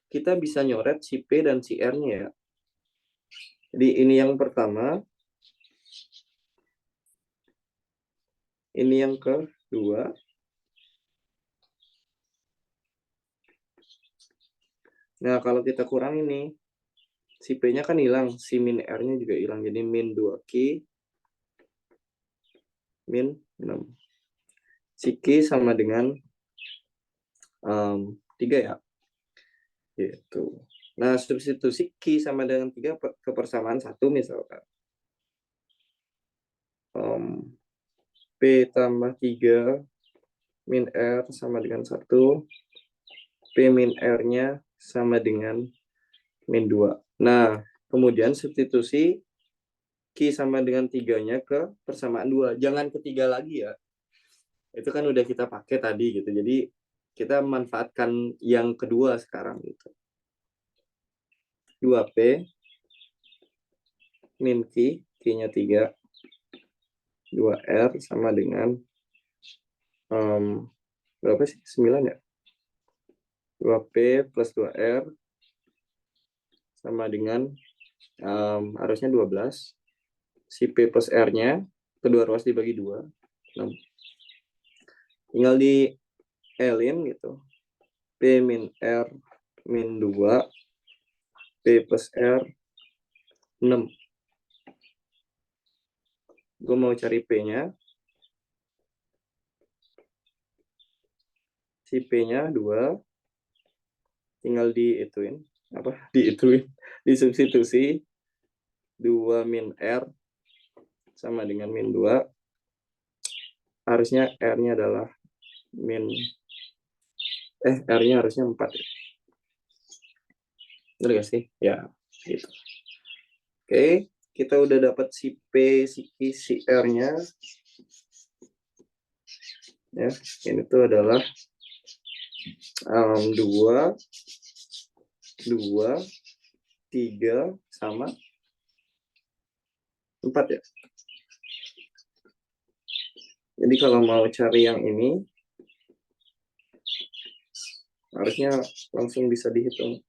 kita bisa nyoret si P dan si R-nya ya. Jadi ini yang pertama, ini yang kedua. Nah, kalau kita kurang ini, si P-nya kan hilang, si min R-nya juga hilang. Jadi min 2Q, min 6. Si Q sama dengan 3 ya. Gitu. Nah, substitusi Q sama dengan 3 ke persamaan 1 misalkan. P tambah 3 min R sama dengan 1. P min R-nya sama dengan min 2. Nah, kemudian substitusi Q sama dengan 3-nya ke persamaan 2. Jangan ketiga lagi ya. Itu kan udah kita pakai tadi gitu. Jadi kita manfaatkan yang kedua sekarang gitu. 2P min Q, Q-nya 3. 2R sama dengan berapa sih? 9 ya? 2P plus 2R sama dengan harusnya 12. Si P plus R-nya, kedua ruas dibagi 2. 6. Tinggal di L-in gitu. P min R min 2. P plus R 6. Gue mau cari P-nya. Si P-nya 2. Tinggal diituin. Disubstitusi. 2 min R sama dengan min 2. Harusnya R-nya adalah R-nya harusnya 4 ya. Bener gak sih? Ya, gitu. Oke, kita udah dapat si P, si Q, si R-nya. Ya, ini tuh adalah 2, 3, sama 4 ya. Jadi kalau mau cari yang ini, harusnya langsung bisa dihitung.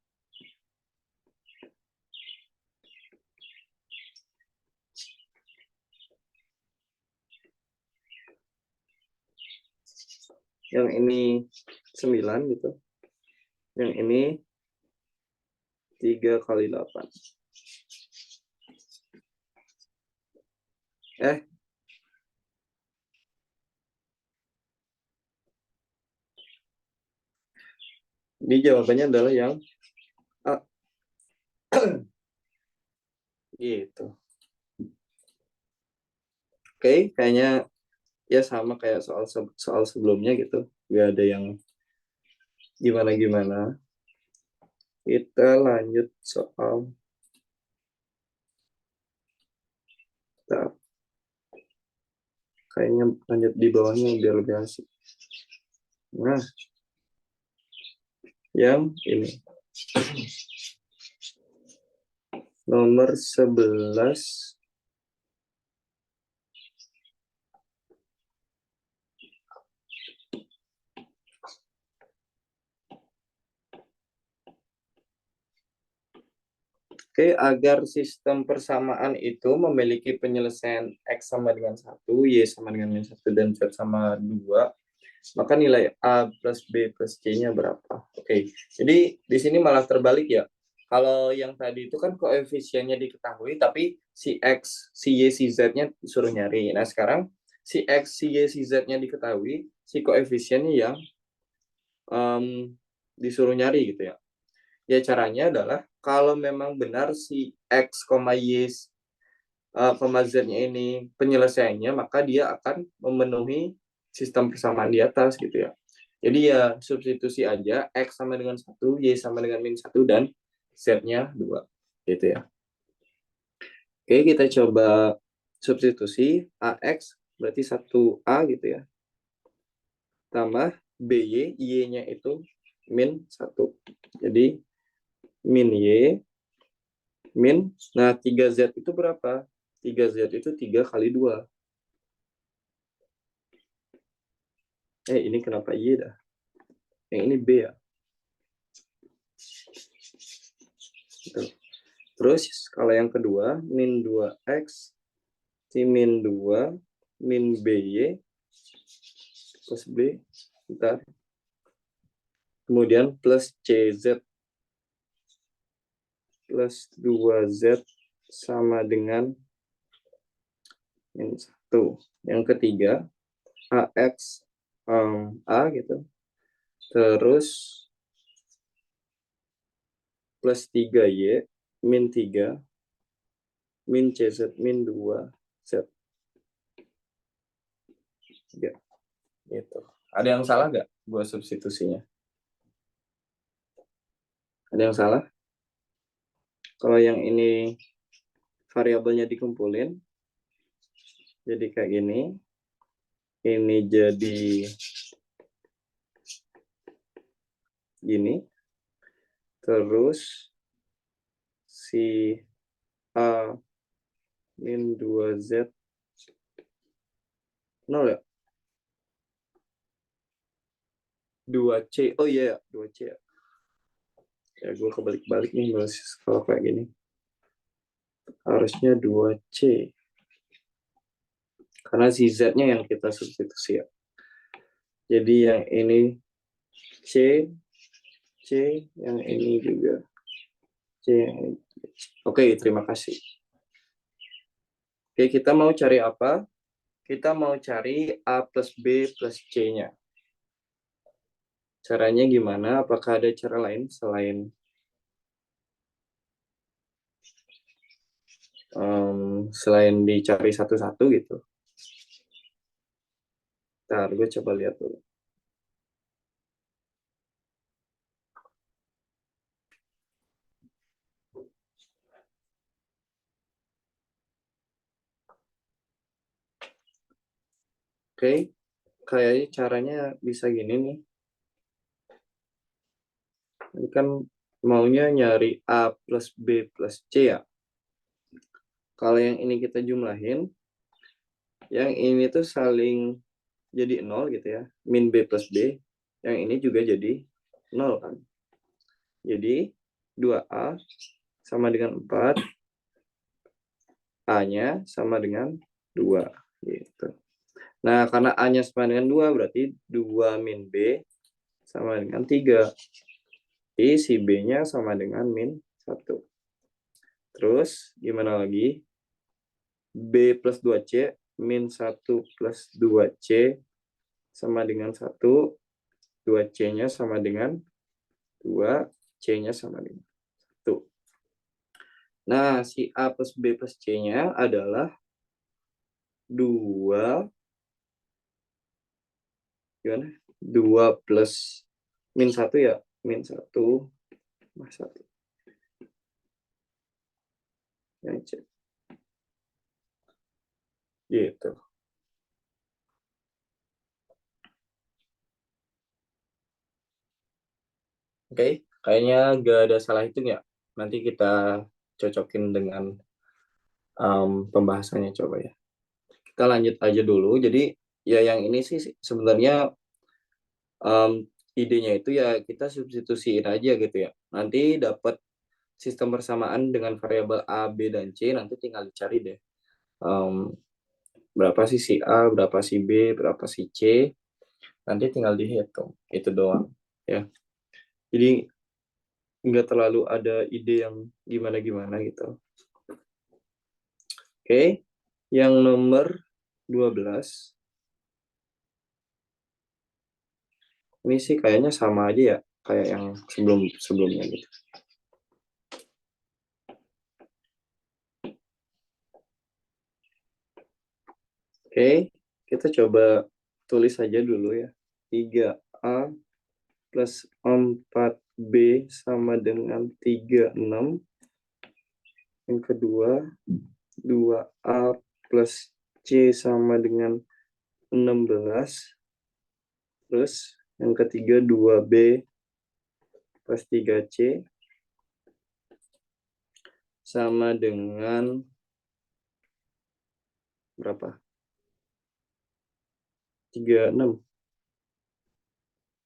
Yang ini 9 gitu. Yang ini 3 kali 8. Ini jawabannya adalah yang A. Gitu. Oke, kayaknya ya sama kayak soal sebelumnya gitu. Gak ada yang gimana-gimana. Kita lanjut soal kayaknya lanjut di bawahnya biar lebih asik. Nah, yang ini. Nomor 11. Oke, agar sistem persamaan itu memiliki penyelesaian X sama dengan 1, Y sama dengan min 1, dan Z sama 2, maka nilai A plus B plus C-nya berapa? Oke, jadi di sini malah terbalik ya. Kalau yang tadi itu kan koefisiennya diketahui, tapi si X, si Y, si Z-nya disuruh nyari. Nah, sekarang si X, si Y, si Z-nya diketahui, si koefisiennya yang disuruh nyari gitu ya. Ya, caranya adalah kalau memang benar si X, Y, Z-nya ini penyelesaiannya, maka dia akan memenuhi sistem persamaan di atas gitu ya. Jadi ya substitusi aja X sama dengan 1, Y sama dengan min 1, dan Z-nya 2 gitu ya. Oke, kita coba substitusi AX berarti 1A gitu ya. Tambah BY, Y-nya itu min 1. Jadi min Y, min, nah 3Z itu berapa? 3Z itu 3 kali 2. Ini kenapa Y dah? Yang ini B ya. Terus kalau yang kedua, min 2X, si min 2, min BY, plus B, bentar. Kemudian plus CZ, plus 2Z sama dengan min 1. Yang ketiga, AX, A gitu. Terus plus 3Y, min 3, min CZ, min 2Z. Ya, gitu. Ada yang salah nggak buat substitusinya? Ada yang salah? Kalau yang ini variabelnya dikumpulin, jadi kayak gini. Ini jadi gini. Terus si A min 2Z 0 ya? 2C. Oh iya, 2C ya. Ya, gue kebalik-balik nih kalau kayak gini. Harusnya 2C. Karena si Z-nya yang kita substitusi ya. Jadi yang ini C, C, yang ini juga C. Oke, terima kasih. Oke, kita mau cari apa? Kita mau cari A plus B plus C-nya. Caranya gimana? Apakah ada cara lain selain dicari satu-satu gitu? Ntar gue coba lihat dulu. Oke, kayaknya caranya bisa gini nih. Ini kan maunya nyari A plus B plus C ya. Kalau yang ini kita jumlahin, yang ini tuh saling jadi 0 gitu ya. Min B plus B, yang ini juga jadi 0 kan. Jadi 2A sama dengan 4, A-nya sama dengan 2 gitu. Nah, karena A-nya sama dengan 2, berarti 2 min B sama dengan 3. Jadi si B-nya sama dengan min 1. Terus, gimana lagi? B plus 2C, min 1 plus 2C sama dengan 1. 2C-nya sama dengan 2, C-nya sama dengan 1. Nah, si A plus B plus C-nya adalah 2, gimana? 2 plus min 1 ya? Min 1 plus 1. Yang C. Gitu. Oke, kayaknya gak ada salah hitung ya. Nanti kita cocokin dengan pembahasannya coba ya. Kita lanjut aja dulu. Jadi ya yang ini sih sebenarnya idenya itu ya kita substitusiin aja gitu ya. Nanti dapat sistem persamaan dengan variabel A, B, dan C, nanti tinggal dicari deh. Berapa sih si A, berapa si B, berapa si C, nanti tinggal dihitung. Itu doang. Ya. Jadi nggak terlalu ada ide yang gimana-gimana gitu. Oke, yang nomor 12. Ini sih kayaknya sama aja ya, kayak yang sebelumnya gitu. Oke, kita coba tulis saja dulu ya. 3A plus 4B sama dengan 36. Yang kedua, 2A plus C sama dengan 16. Terus yang ketiga 2B plus 3C sama dengan berapa? 36.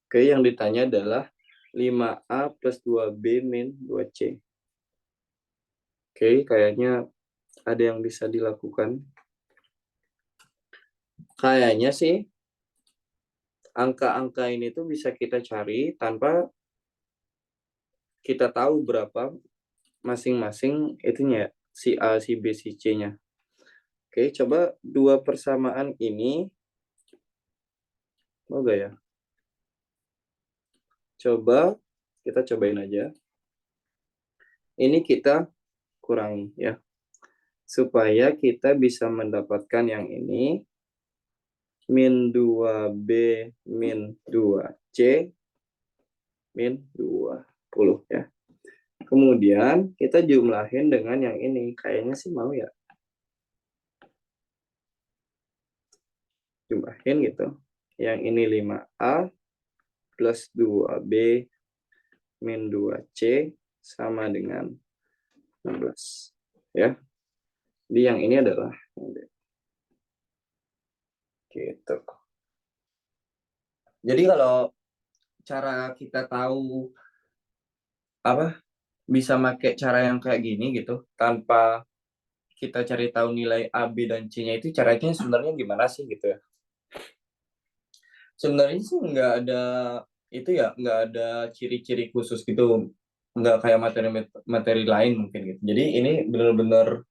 Oke, yang ditanya adalah 5A plus 2B min 2C. Oke, kayaknya ada yang bisa dilakukan. Kayaknya sih angka-angka ini tuh bisa kita cari tanpa kita tahu berapa masing-masing itunya, si A, si B, si C-nya. Oke, coba dua persamaan ini, mau gak ya? Coba, kita cobain aja. Ini kita kurangi ya. Supaya kita bisa mendapatkan yang ini, min 2B min 2C min 20 ya. Kemudian kita jumlahin dengan yang ini. Kayaknya sih mau ya. Jumlahin gitu. Yang ini 5A plus 2B min 2C sama dengan 16. Ya. Jadi yang ini adalah gitu. Jadi kalau cara kita tahu apa bisa pakai cara yang kayak gini gitu tanpa kita cari tahu nilai A, B, dan C-nya itu caranya sebenarnya gimana sih gitu ya. Sebenarnya sih nggak ada itu ya, nggak ada ciri-ciri khusus gitu, nggak kayak materi-materi lain mungkin gitu. Jadi ini benar-benar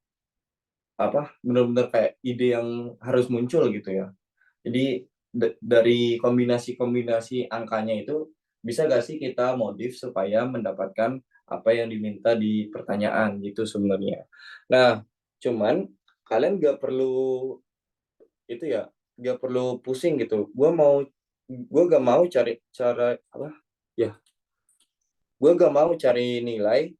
benar-benar kayak ide yang harus muncul gitu ya. Jadi dari kombinasi-kombinasi angkanya itu bisa nggak sih kita modif supaya mendapatkan apa yang diminta di pertanyaan gitu sebenarnya. Nah, cuman kalian nggak perlu itu ya, nggak perlu pusing gitu. Gue gak mau cari cara apa ya, gue gak mau cari nilai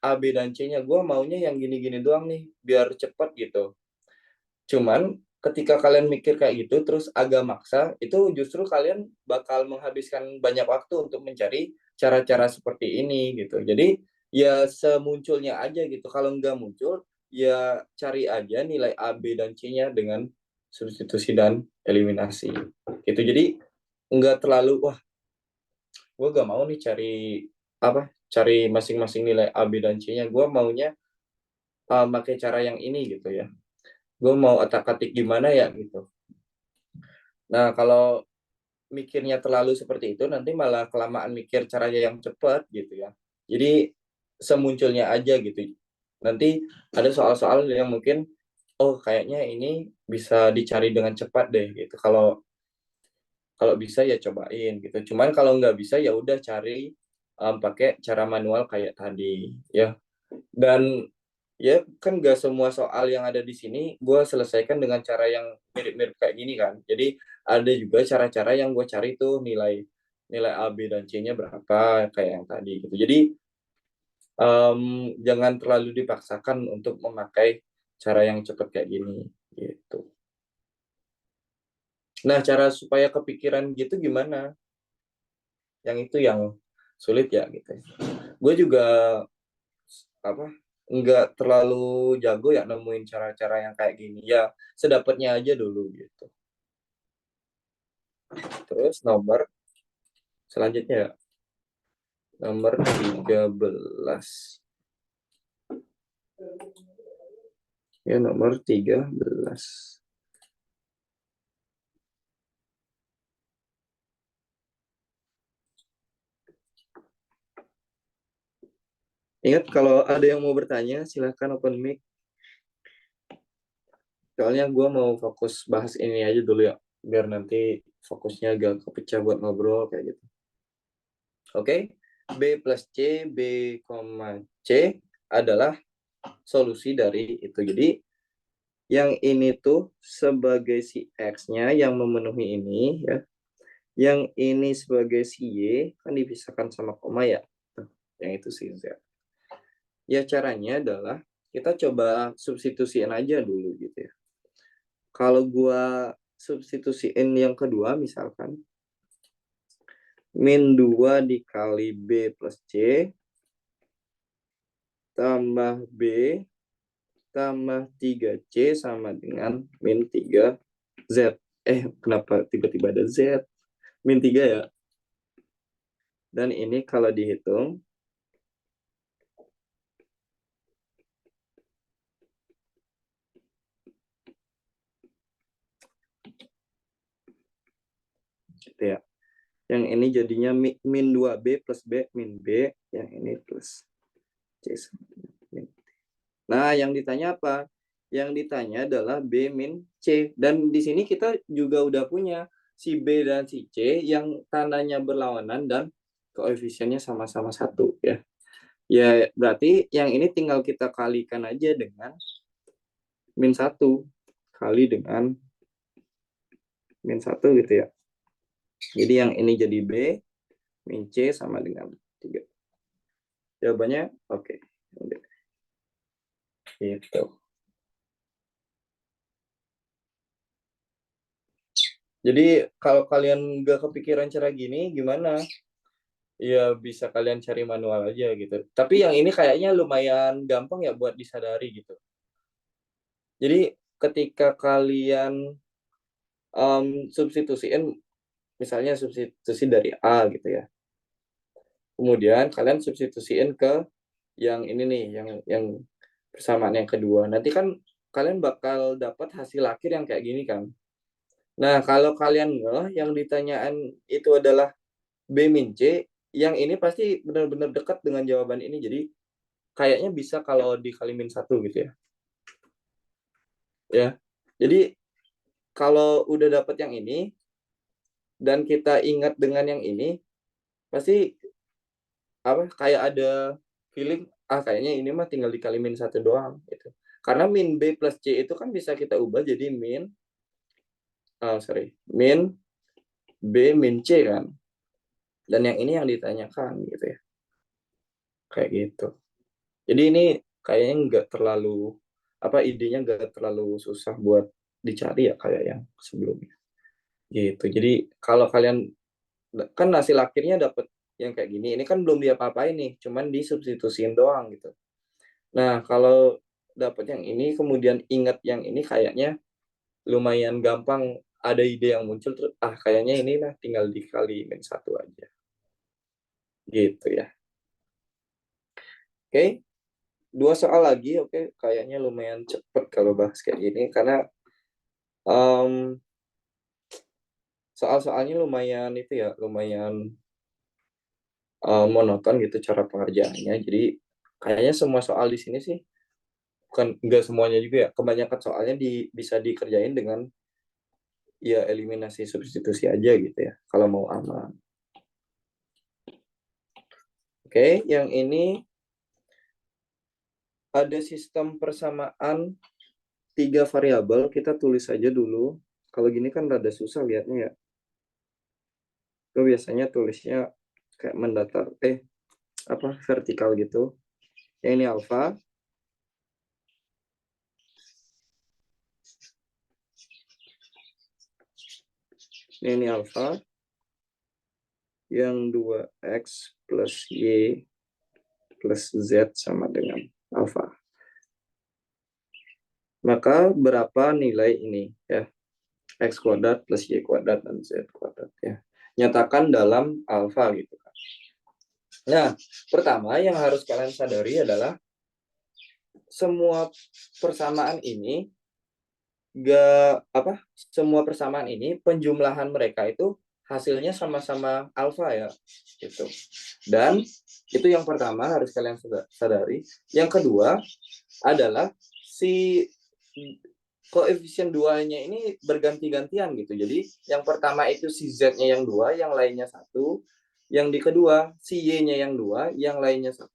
A, B, dan C-nya. Gue maunya yang gini-gini doang nih biar cepet gitu. Cuman ketika kalian mikir kayak gitu terus agak maksa, itu justru kalian bakal menghabiskan banyak waktu untuk mencari cara-cara seperti ini gitu. Jadi ya semunculnya aja gitu. Kalau nggak muncul, ya cari aja nilai A, B, dan C-nya dengan substitusi dan eliminasi. Gitu. Jadi nggak terlalu, wah, gue gak mau nih cari masing-masing nilai A, B, dan C-nya. Gue maunya pakai cara yang ini gitu ya. Gue mau otak-atik gimana ya gitu. Nah, kalau mikirnya terlalu seperti itu, nanti malah kelamaan mikir caranya yang cepat gitu ya. Jadi semunculnya aja gitu. Nanti ada soal-soal yang mungkin, oh kayaknya ini bisa dicari dengan cepat deh gitu. Kalau kalau bisa ya cobain gitu. Cuman kalau nggak bisa ya udah cari pakai cara manual kayak tadi ya. Dan ya kan nggak semua soal yang ada di sini gue selesaikan dengan cara yang mirip-mirip kayak gini kan. Jadi ada juga cara-cara yang gue cari tuh nilai nilai A, B, dan C-nya berapa kayak yang tadi gitu. Jadi jangan terlalu dipaksakan untuk memakai cara yang cepat kayak gini gitu. Nah, cara supaya kepikiran gitu gimana? Yang itu yang sulit ya gitu. Gue juga apa nggak terlalu jago ya nemuin cara-cara yang kayak gini ya, sedapatnya aja dulu gitu. Terus nomor selanjutnya nomor 13. Ya, nomor 13. Ingat, kalau ada yang mau bertanya, silahkan open mic. Soalnya gue mau fokus bahas ini aja dulu ya, biar nanti fokusnya agak kepecah buat ngobrol kayak gitu. Oke, B plus C, B, C adalah solusi dari itu. Jadi, yang ini tuh sebagai si X-nya yang memenuhi ini, ya. Yang ini sebagai si Y, kan dipisahkan sama koma ya. Yang itu si Z. Ya, caranya adalah kita coba substitusiin aja dulu gitu ya. Kalau gua substitusiin yang kedua misalkan min 2 dikali B plus C tambah B tambah 3C sama dengan min 3Z. Kenapa tiba-tiba ada Z? Min 3 ya. Dan ini kalau dihitung gitu ya. Yang ini jadinya min 2B plus B min B, yang ini plus C sama dengan min. Nah, yang ditanya apa? Yang ditanya adalah B min C. Dan di sini kita juga udah punya si B dan si C yang tandanya berlawanan dan koefisiennya sama-sama 1 ya. Ya, berarti yang ini tinggal kita kalikan aja dengan min 1 kali dengan min 1 gitu ya. Jadi yang ini jadi B, min C sama dengan 3. Jawabannya oke. Gitu. Jadi kalau kalian nggak kepikiran cara gini, gimana? Ya bisa kalian cari manual aja gitu. Tapi yang ini kayaknya lumayan gampang ya buat disadari gitu. Jadi ketika kalian substitusiin, misalnya substitusi dari A gitu ya. Kemudian kalian substitusiin ke yang ini nih, yang persamaan yang kedua. Nanti kan kalian bakal dapat hasil akhir yang kayak gini kan. Nah, kalau kalian yang ditanyaan itu adalah B min C, yang ini pasti benar-benar dekat dengan jawaban ini. Jadi kayaknya bisa kalau dikali min 1 gitu ya. Ya. Jadi kalau udah dapat yang ini dan kita ingat dengan yang ini, pasti kayak ada feeling kayaknya ini mah tinggal dikali min 1 doang gitu. Karena min B plus C itu kan bisa kita ubah jadi min B min C kan. Dan yang ini yang ditanyakan gitu ya. Kayak gitu. Jadi ini kayaknya nggak terlalu idenya nggak terlalu susah buat dicari ya kayak yang sebelumnya. Gitu. Jadi kalau kalian kan hasil akhirnya dapat yang kayak gini, ini kan belum diapa-apain nih, cuman disubstitusiin doang gitu. Nah, kalau dapat yang ini kemudian ingat yang ini kayaknya lumayan gampang, ada ide yang muncul terus kayaknya ini lah tinggal dikali min 1 aja. Gitu ya. Oke. 2 soal lagi, oke. Kayaknya lumayan cepet kalau bahas kayak gini karena soal-soalnya lumayan itu ya, lumayan monoton gitu cara pengerjaannya. Jadi kayaknya semua soal di sini sih, bukan enggak semuanya juga ya, kebanyakan soalnya bisa dikerjain dengan ya eliminasi substitusi aja gitu ya, kalau mau aman. Oke, yang ini ada sistem persamaan 3 variabel, kita tulis aja dulu. Kalau gini kan rada susah lihatnya ya. Gue biasanya tulisnya kayak mendatar, vertikal gitu. Yang ini alfa. Ini alfa. Yang 2x plus y plus z sama dengan alfa. Maka berapa nilai ini ya? X kuadrat plus y kuadrat dan z kuadrat ya. Nyatakan dalam alfa gitu kan. Nah, pertama yang harus kalian sadari adalah semua persamaan ini semua persamaan ini penjumlahan mereka itu hasilnya sama-sama alfa ya, gitu. Dan itu yang pertama harus kalian sadari. Yang kedua adalah si koefisien duanya ini berganti-gantian gitu. Jadi yang pertama itu si Z-nya yang 2, yang lainnya 1. Yang di kedua si Y-nya yang 2, yang lainnya 1.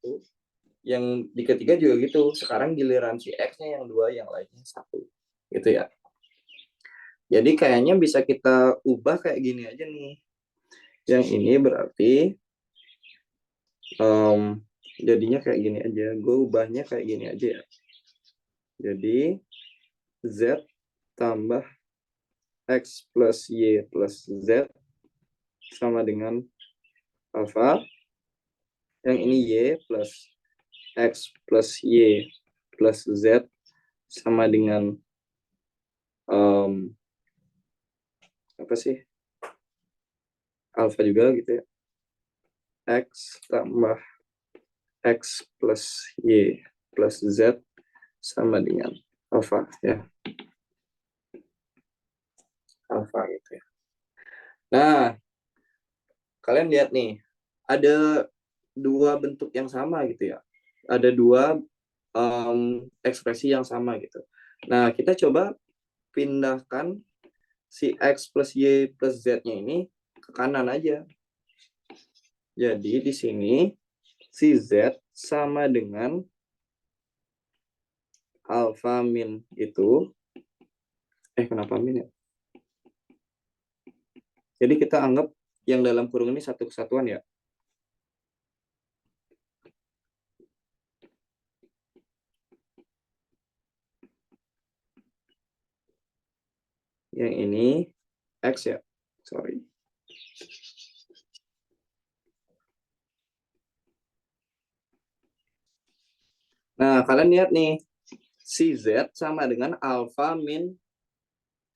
Yang di ketiga juga gitu. Sekarang giliran si X-nya yang 2, yang lainnya 1. Gitu ya. Jadi kayaknya bisa kita ubah kayak gini aja nih. Yang ini berarti jadinya kayak gini aja. Gue ubahnya kayak gini aja ya. Jadi Z tambah X plus Y plus Z sama dengan alpha. Yang ini Y plus X plus Y plus Z sama dengan apa sih? Alpha juga gitu ya. X tambah X plus Y plus Z sama dengan alpha ya. Alpha gitu ya. Nah, kalian lihat nih, ada dua bentuk yang sama gitu ya. Ada dua ekspresi yang sama gitu. Nah, kita coba pindahkan si X plus Y plus Z-nya ini ke kanan aja. Jadi di sini si Z sama dengan alpha min itu, kenapa min ya? Jadi kita anggap yang dalam kurung ini satu kesatuan ya. Yang ini X ya, sorry. Nah, kalian lihat nih, si Z sama dengan alpha min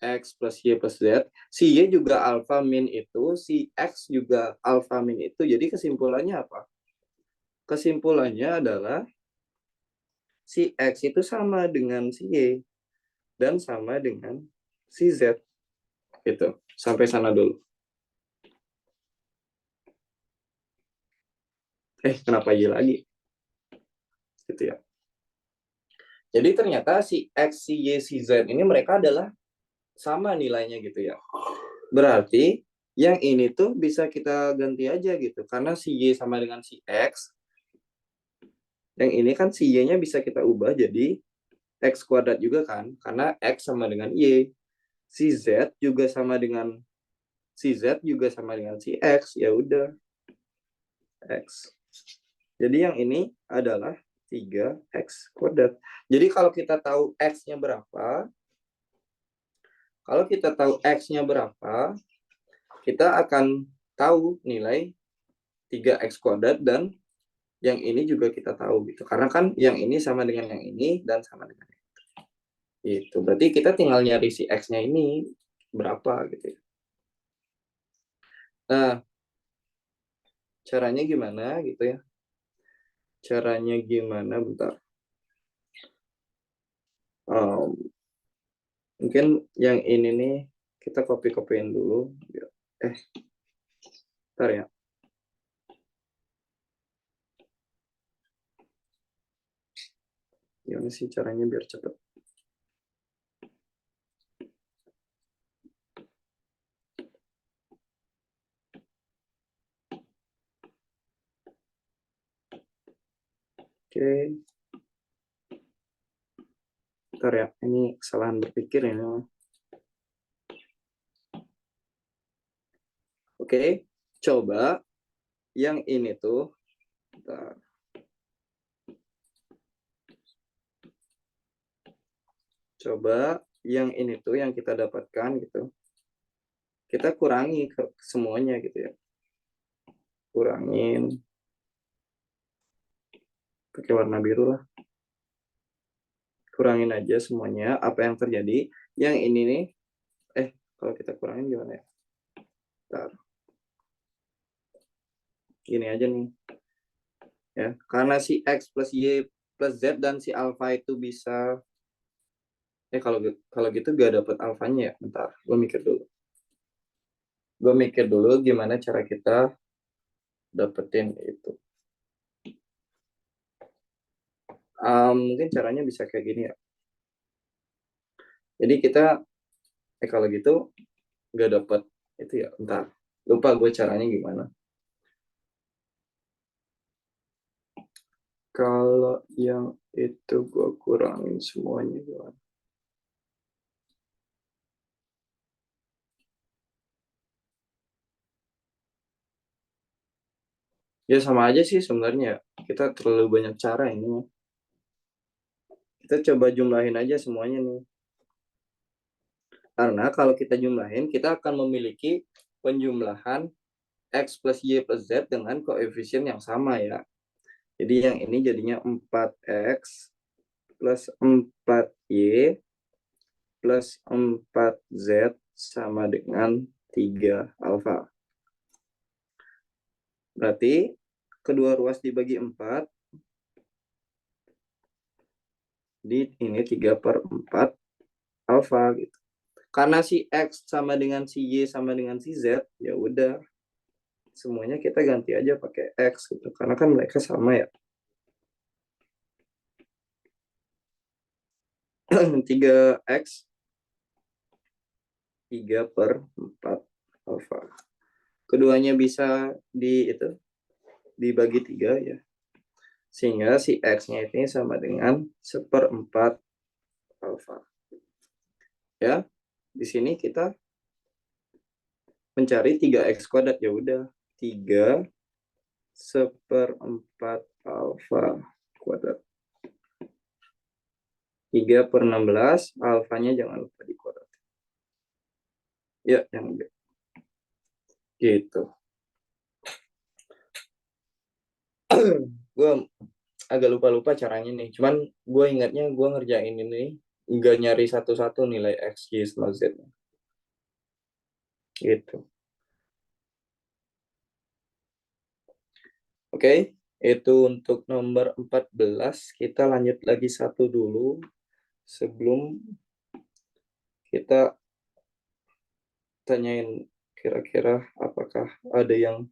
X plus Y plus Z. Si Y juga alpha min itu, si X juga alpha min itu. Jadi kesimpulannya apa? Kesimpulannya adalah si X itu sama dengan si Y dan sama dengan si Z. Gitu. Sampai sana dulu. Kenapa Y lagi? Gitu ya. Jadi ternyata si X, si Y, si Z ini mereka adalah sama nilainya gitu ya. Berarti yang ini tuh bisa kita ganti aja gitu. Karena si Y sama dengan si X. Yang ini kan si Y-nya bisa kita ubah jadi X kuadrat juga kan. Karena X sama dengan Y. Si Z juga sama dengan si X. Ya udah. X. Jadi yang ini adalah 3X kuadrat. Jadi kalau kita tahu X-nya berapa, kita akan tahu nilai 3X kuadrat dan yang ini juga kita tahu gitu. Karena kan yang ini sama dengan yang ini dan sama dengan yang itu. Itu berarti kita tinggal nyari si X-nya ini berapa gitu ya. Nah, caranya gimana gitu ya. Caranya gimana bentar. Mungkin yang ini nih kita copy-copyin dulu. Bentar ya. Gimana sih caranya biar cepet? Oke. Bentar ya, ini kesalahan berpikir ya. Oke, coba yang ini tuh. Bentar. Coba yang ini tuh yang kita dapatkan gitu. Kita kurangi ke semuanya gitu ya. Kurangin. Pakai warna biru lah. Kurangin aja semuanya. Apa yang terjadi? Yang ini nih. Kalau kita kurangin gimana ya? Bentar. Gini aja nih. Ya, karena si X plus Y plus Z dan si alfa itu bisa kalau gitu gak dapet alfanya ya. Bentar, gue mikir dulu gimana cara kita dapetin itu. Mungkin caranya bisa kayak gini ya. Jadi kita kalau gitu gak dapet itu ya. Bentar, lupa gue caranya gimana. Kalau yang itu gue kurangin semuanya gimana? Ya sama aja sih sebenarnya. Kita terlalu banyak cara ini. Kita coba jumlahin aja semuanya nih. Karena kalau kita jumlahin, kita akan memiliki penjumlahan X plus Y plus Z dengan koefisien yang sama ya. Jadi yang ini jadinya 4X plus 4Y plus 4Z sama dengan 3 alfa. Berarti kedua ruas dibagi 4. Di ini 3/4 alfa gitu. Karena si X sama dengan si Y sama dengan si Z, ya udah semuanya kita ganti aja pakai X gitu. Karena kan mereka sama ya. 3X 3/4 alfa. Keduanya bisa dibagi 3 ya. Sehingga si X-nya ini sama dengan 1/4 alfa. Ya, di sini kita mencari 3X kuadrat, ya udah 3 1/4 alfa kuadrat. 3/16, alfanya jangan lupa dikuadrat. Ya, yang gitu. Gue agak lupa-lupa caranya nih. Cuman gue ingatnya gue ngerjain ini nggak nyari satu-satu nilai X, Y, sama Z. Gitu. Oke, itu untuk nomor 14. Kita lanjut lagi satu dulu sebelum kita tanyain kira-kira apakah ada yang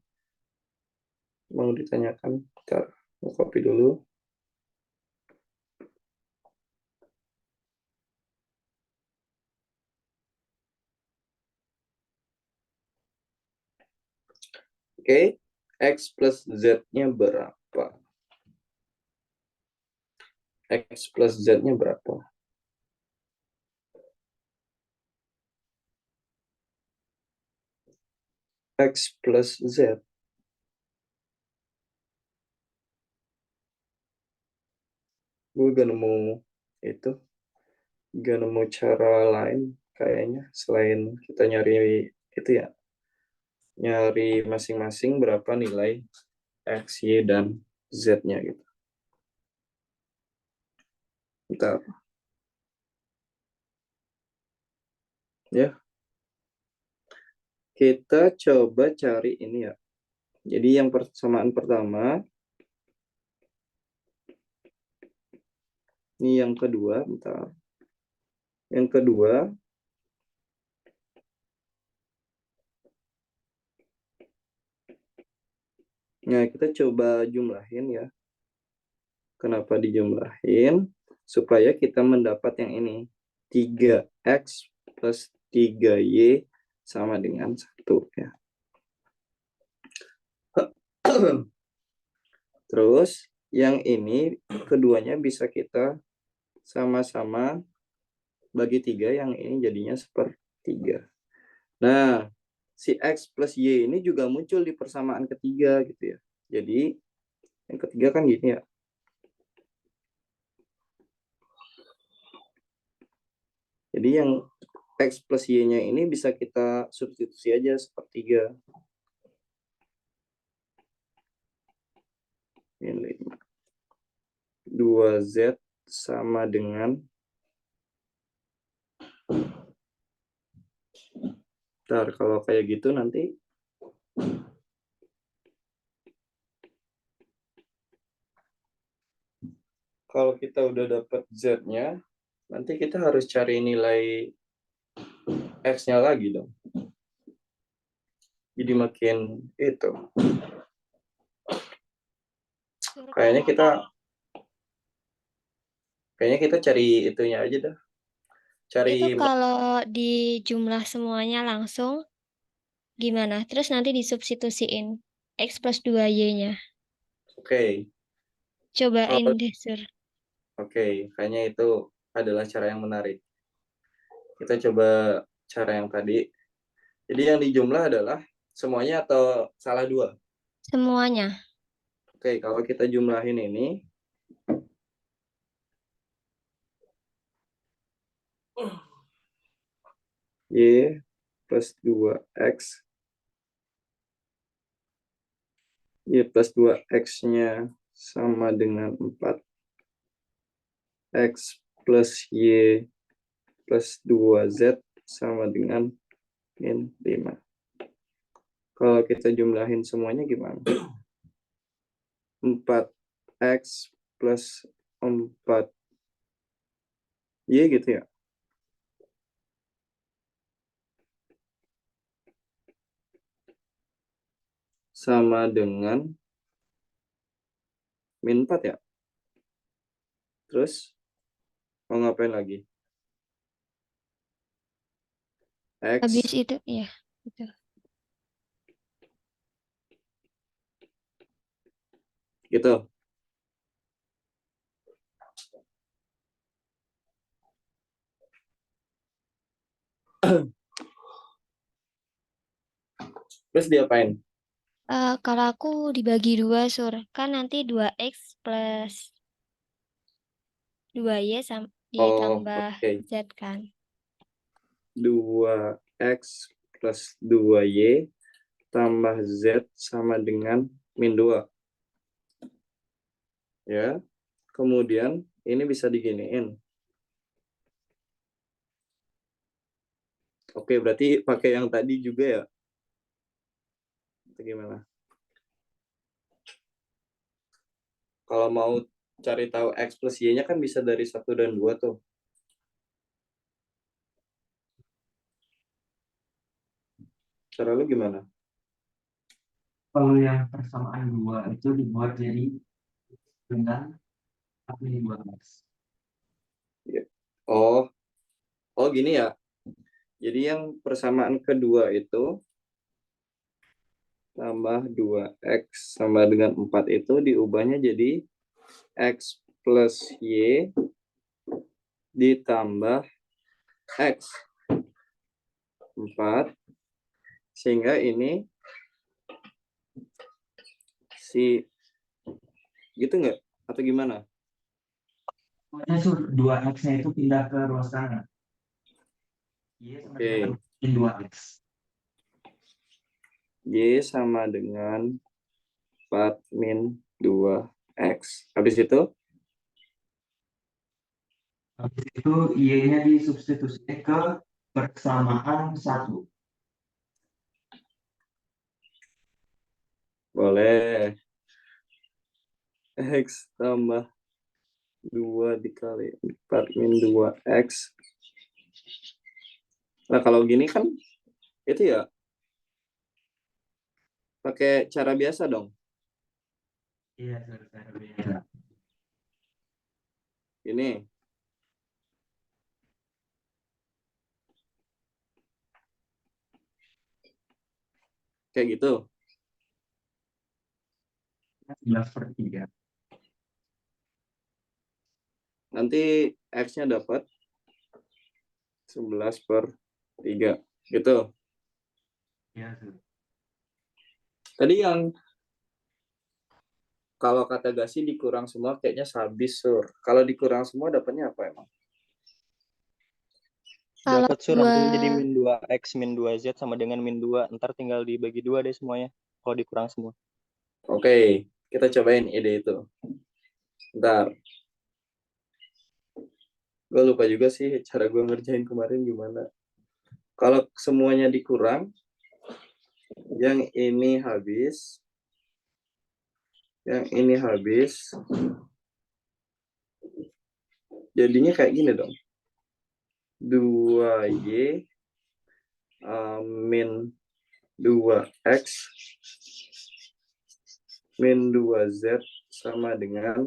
mau ditanyakan. Kita copy dulu. Oke, X plus Z-nya berapa? X plus Z-nya berapa? X plus Z. Gue gak nemu itu. Gak nemu cara lain kayaknya. Selain kita nyari itu ya. Nyari masing-masing berapa nilai X, Y, dan Z-nya gitu. Bentar. Ya. Kita coba cari ini ya. Jadi yang persamaan pertama. Ini yang kedua. Bentar. Yang kedua. Nah, kita coba jumlahin ya. Kenapa dijumlahin? Supaya kita mendapat yang ini. 3X plus 3Y sama dengan 1 ya. Terus yang ini keduanya bisa kita sama-sama bagi 3, yang ini jadinya 1/3. Nah, si X plus Y ini juga muncul di persamaan ketiga gitu ya. Jadi yang ketiga kan gini ya. Jadi yang X plus Y-nya ini bisa kita substitusi aja 1/3. Ini 2Z sama dengan, ntar kalau kayak gitu nanti kalau kita udah dapat Z-nya, nanti kita harus cari nilai X-nya lagi dong. Jadi makin itu. Kayaknya kita cari itunya aja dah. Itu Cari kalau di jumlah semuanya langsung gimana? Terus nanti disubstitusiin X plus 2Y-nya. Oke. Cobain Kalau deh, Sur. Oke, kayaknya itu adalah cara yang menarik. Kita coba cara yang tadi. Jadi yang dijumlah adalah semuanya atau salah dua? Semuanya. Oke, kalau kita jumlahin ini, Y plus 2X, Y plus 2X-nya sama dengan 4, X plus Y plus 2Z sama dengan min 5. Kalau kita jumlahin semuanya gimana? 4X plus 4Y gitu ya? Sama dengan min 4 ya? Terus mau ngapain lagi? Habis X itu, ya. Gitu. gitu. Terus diapain? Kalau aku dibagi 2, Sur. Kan nanti 2X plus 2Y Oh, ditambah oke. Z kan. 2X plus 2Y tambah Z sama dengan min 2. Ya. Kemudian ini bisa diginiin. Oke, berarti pakai yang tadi juga ya? Atau gimana? Kalau mau cari tahu X plus Y-nya kan bisa dari 1 dan 2 tuh. Cara lu gimana? Kalau yang persamaan dua itu dibuat jadi dengan min 2x. Ya. Oh, oh gini ya. Jadi yang persamaan kedua itu tambah 2X sama dengan 4 itu diubahnya jadi X plus Y ditambah X 4, sehingga ini si gitu nggak? Atau gimana? Pokoknya 2x-nya itu pindah ke ruas kanan. Y sama dengan Oke, min 2x. Y sama dengan 4 min 2X. Habis itu, Habis itu Y-nya disubstitusi ke persamaan 1. boleh X tambah 2 dikali 4 min 2X. Nah, kalau gini kan itu ya pakai cara biasa dong. Iya, cara biasa. Ini. Kayak gitu. 11/3. Nanti X-nya dapat 11/3. Gitu. Iya, Sur. Tadi yang kalau kata Gasi dikurang semua kayaknya habis, Sur. Kalau dikurang semua dapatnya apa emang? Kalau Dapat sur dua, nanti jadi min 2x min 2z sama dengan min 2. Ntar tinggal dibagi 2 deh semuanya. Kalau dikurang semua. Oke, kita cobain ide itu. Bentar. Gue lupa juga sih cara gue ngerjain kemarin gimana. Kalau semuanya dikurang, yang ini habis, yang ini habis, Jadinya kayak gini dong. 2Y min 2X min 2Z sama dengan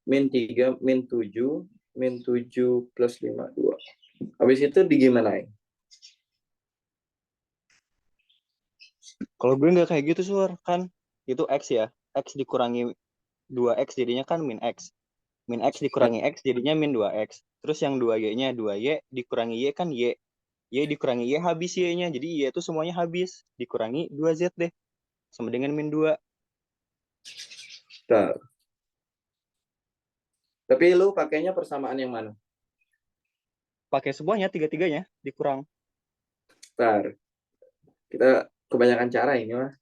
min 3 min 7 min 7 plus 5, 2. Habis itu digimanain? Kalau gue nggak kayak gitu, Sur. Kan itu X ya. X dikurangi 2X jadinya kan min X. Min X dikurangi X jadinya min 2X. Terus yang 2Y-nya 2Y dikurangi Y kan Y. Y dikurangi Y habis Y-nya. Jadi Y itu semuanya habis. Dikurangi 2Z deh. Sama dengan min 2. Bentar. Tapi lu pakainya persamaan yang mana? Pakai semuanya, tiga-tiganya dikurang. Bentar. Kita kebanyakan cara ini mah.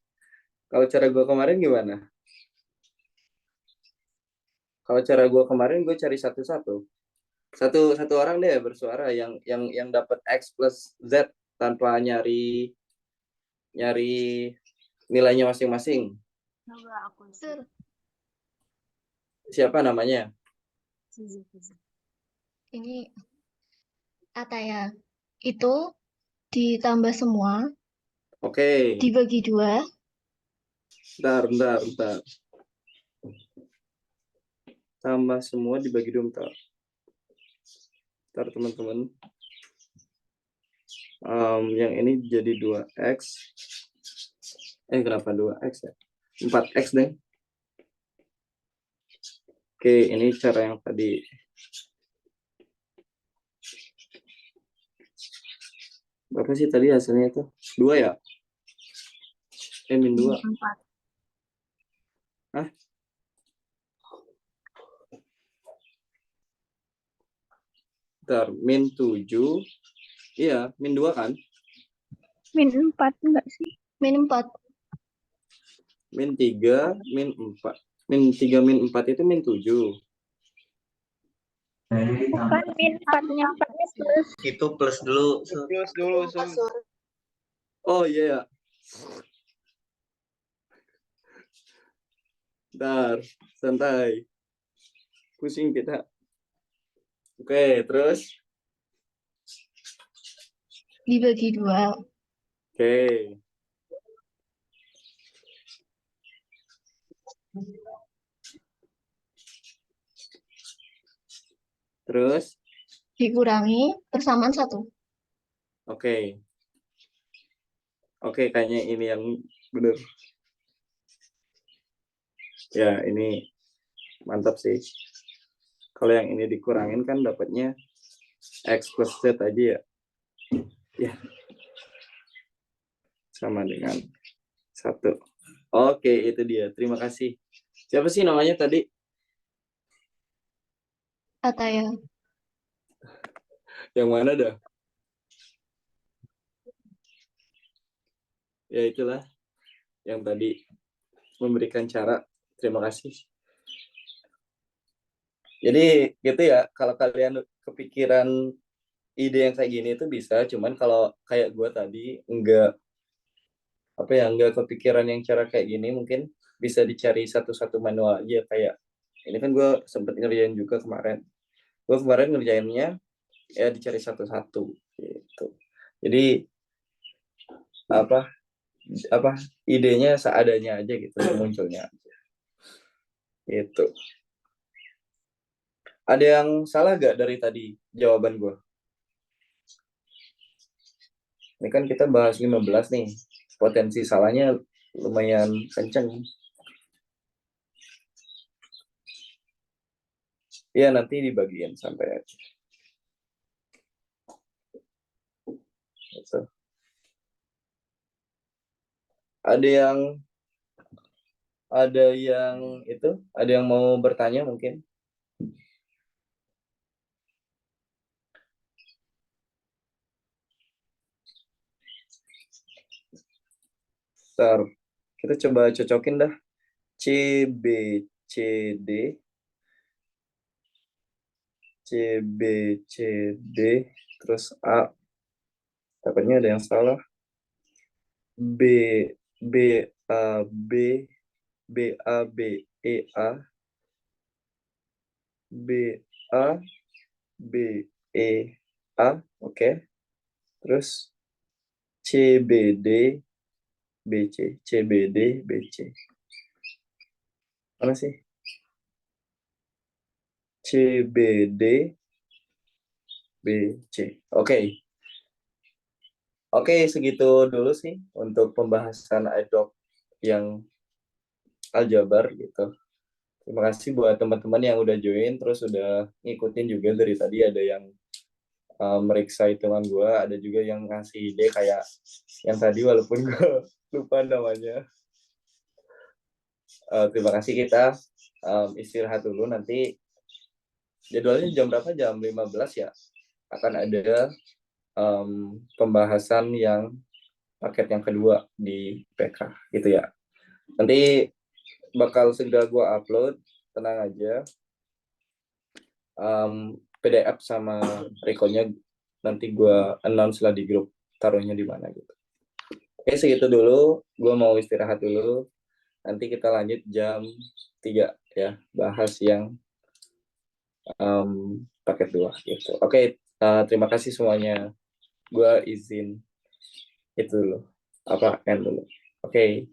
Kalau cara gue kemarin gimana? Kalau cara gue kemarin gue cari satu-satu. Satu orang deh bersuara yang dapat X plus Z tanpa nyari nilainya masing-masing. Sur, Siapa namanya? ini Ataya. Itu ditambah semua, Oke. dibagi 2. Bentar. Tambah semua dibagi 2, bentar. Bentar teman-teman. Yang ini jadi 2X. Kenapa 2X ya? 4X deh. Oke, ini cara yang tadi. Berapa sih tadi hasilnya itu? 2 ya? Min 2. Hah? Bentar, min 7. Iya, min 2 kan? Min 4 enggak sih? Min 4. Min 3, min 4. Min 3, min 4 itu min 7. Bukan min 4-nya plus. Itu plus dulu. Plus dulu, Sur. Oh iya. Bentar, santai. Pusing kita. Oke, terus? Dibagi 2. Oke. Terus? Dikurangi persamaan 1. Oke. Oke, kayaknya ini yang benar. Ya, ini mantap sih. Kalau yang ini dikurangin kan dapatnya X plus Z aja ya. Ya. Sama dengan 1. Oke, itu dia. Terima kasih. Siapa sih namanya tadi? Ataya. Yang mana dah? Ya itulah yang tadi memberikan cara. Terima kasih. Jadi gitu ya, kalau kalian kepikiran ide yang kayak gini itu bisa, cuman kalau kayak gue tadi enggak kepikiran yang cara kayak gini, mungkin bisa dicari satu-satu manual aja. Kayak ini kan gue sempet ngerjain juga kemarin. Gue kemarin ngerjainnya ya dicari satu-satu gitu. Jadi apa idenya seadanya aja gitu, munculnya aja. Itu. Ada yang salah gak dari tadi jawaban gue? Ini kan kita bahas 15 nih. Potensi salahnya lumayan kenceng. Ya nanti dibagiin sampai aja. Gitu. Ada yang mau bertanya mungkin? Bentar, kita coba cocokin dah. CBCD, terus A. Takutnya ada yang salah. B, BAB, BABEA, B A B E A, oke. Terus C B D B C, C B D B C. Mana sih? C B D B C. Oke. Oke, segitu dulu sih untuk pembahasan iDoc yang aljabar gitu. Terima kasih buat teman-teman yang udah join, terus udah ngikutin juga dari tadi. Ada yang meriksa hitungan gue, ada juga yang ngasih ide kayak yang tadi walaupun gue lupa namanya. Terima kasih, kita istirahat dulu. Nanti jadwalnya jam berapa? Jam 15 ya. Akan ada pembahasan yang paket yang kedua di PK gitu ya. Nanti bakal segera gue upload, tenang aja. PDF sama rekonya nanti gue announce lah di grup, taruhnya di mana gitu. Oke, segitu dulu. Gue mau istirahat dulu. Nanti kita lanjut jam 3 ya, bahas yang paket 2 gitu. Oke, terima kasih semuanya. Gue izin itu dulu. End dulu. Oke.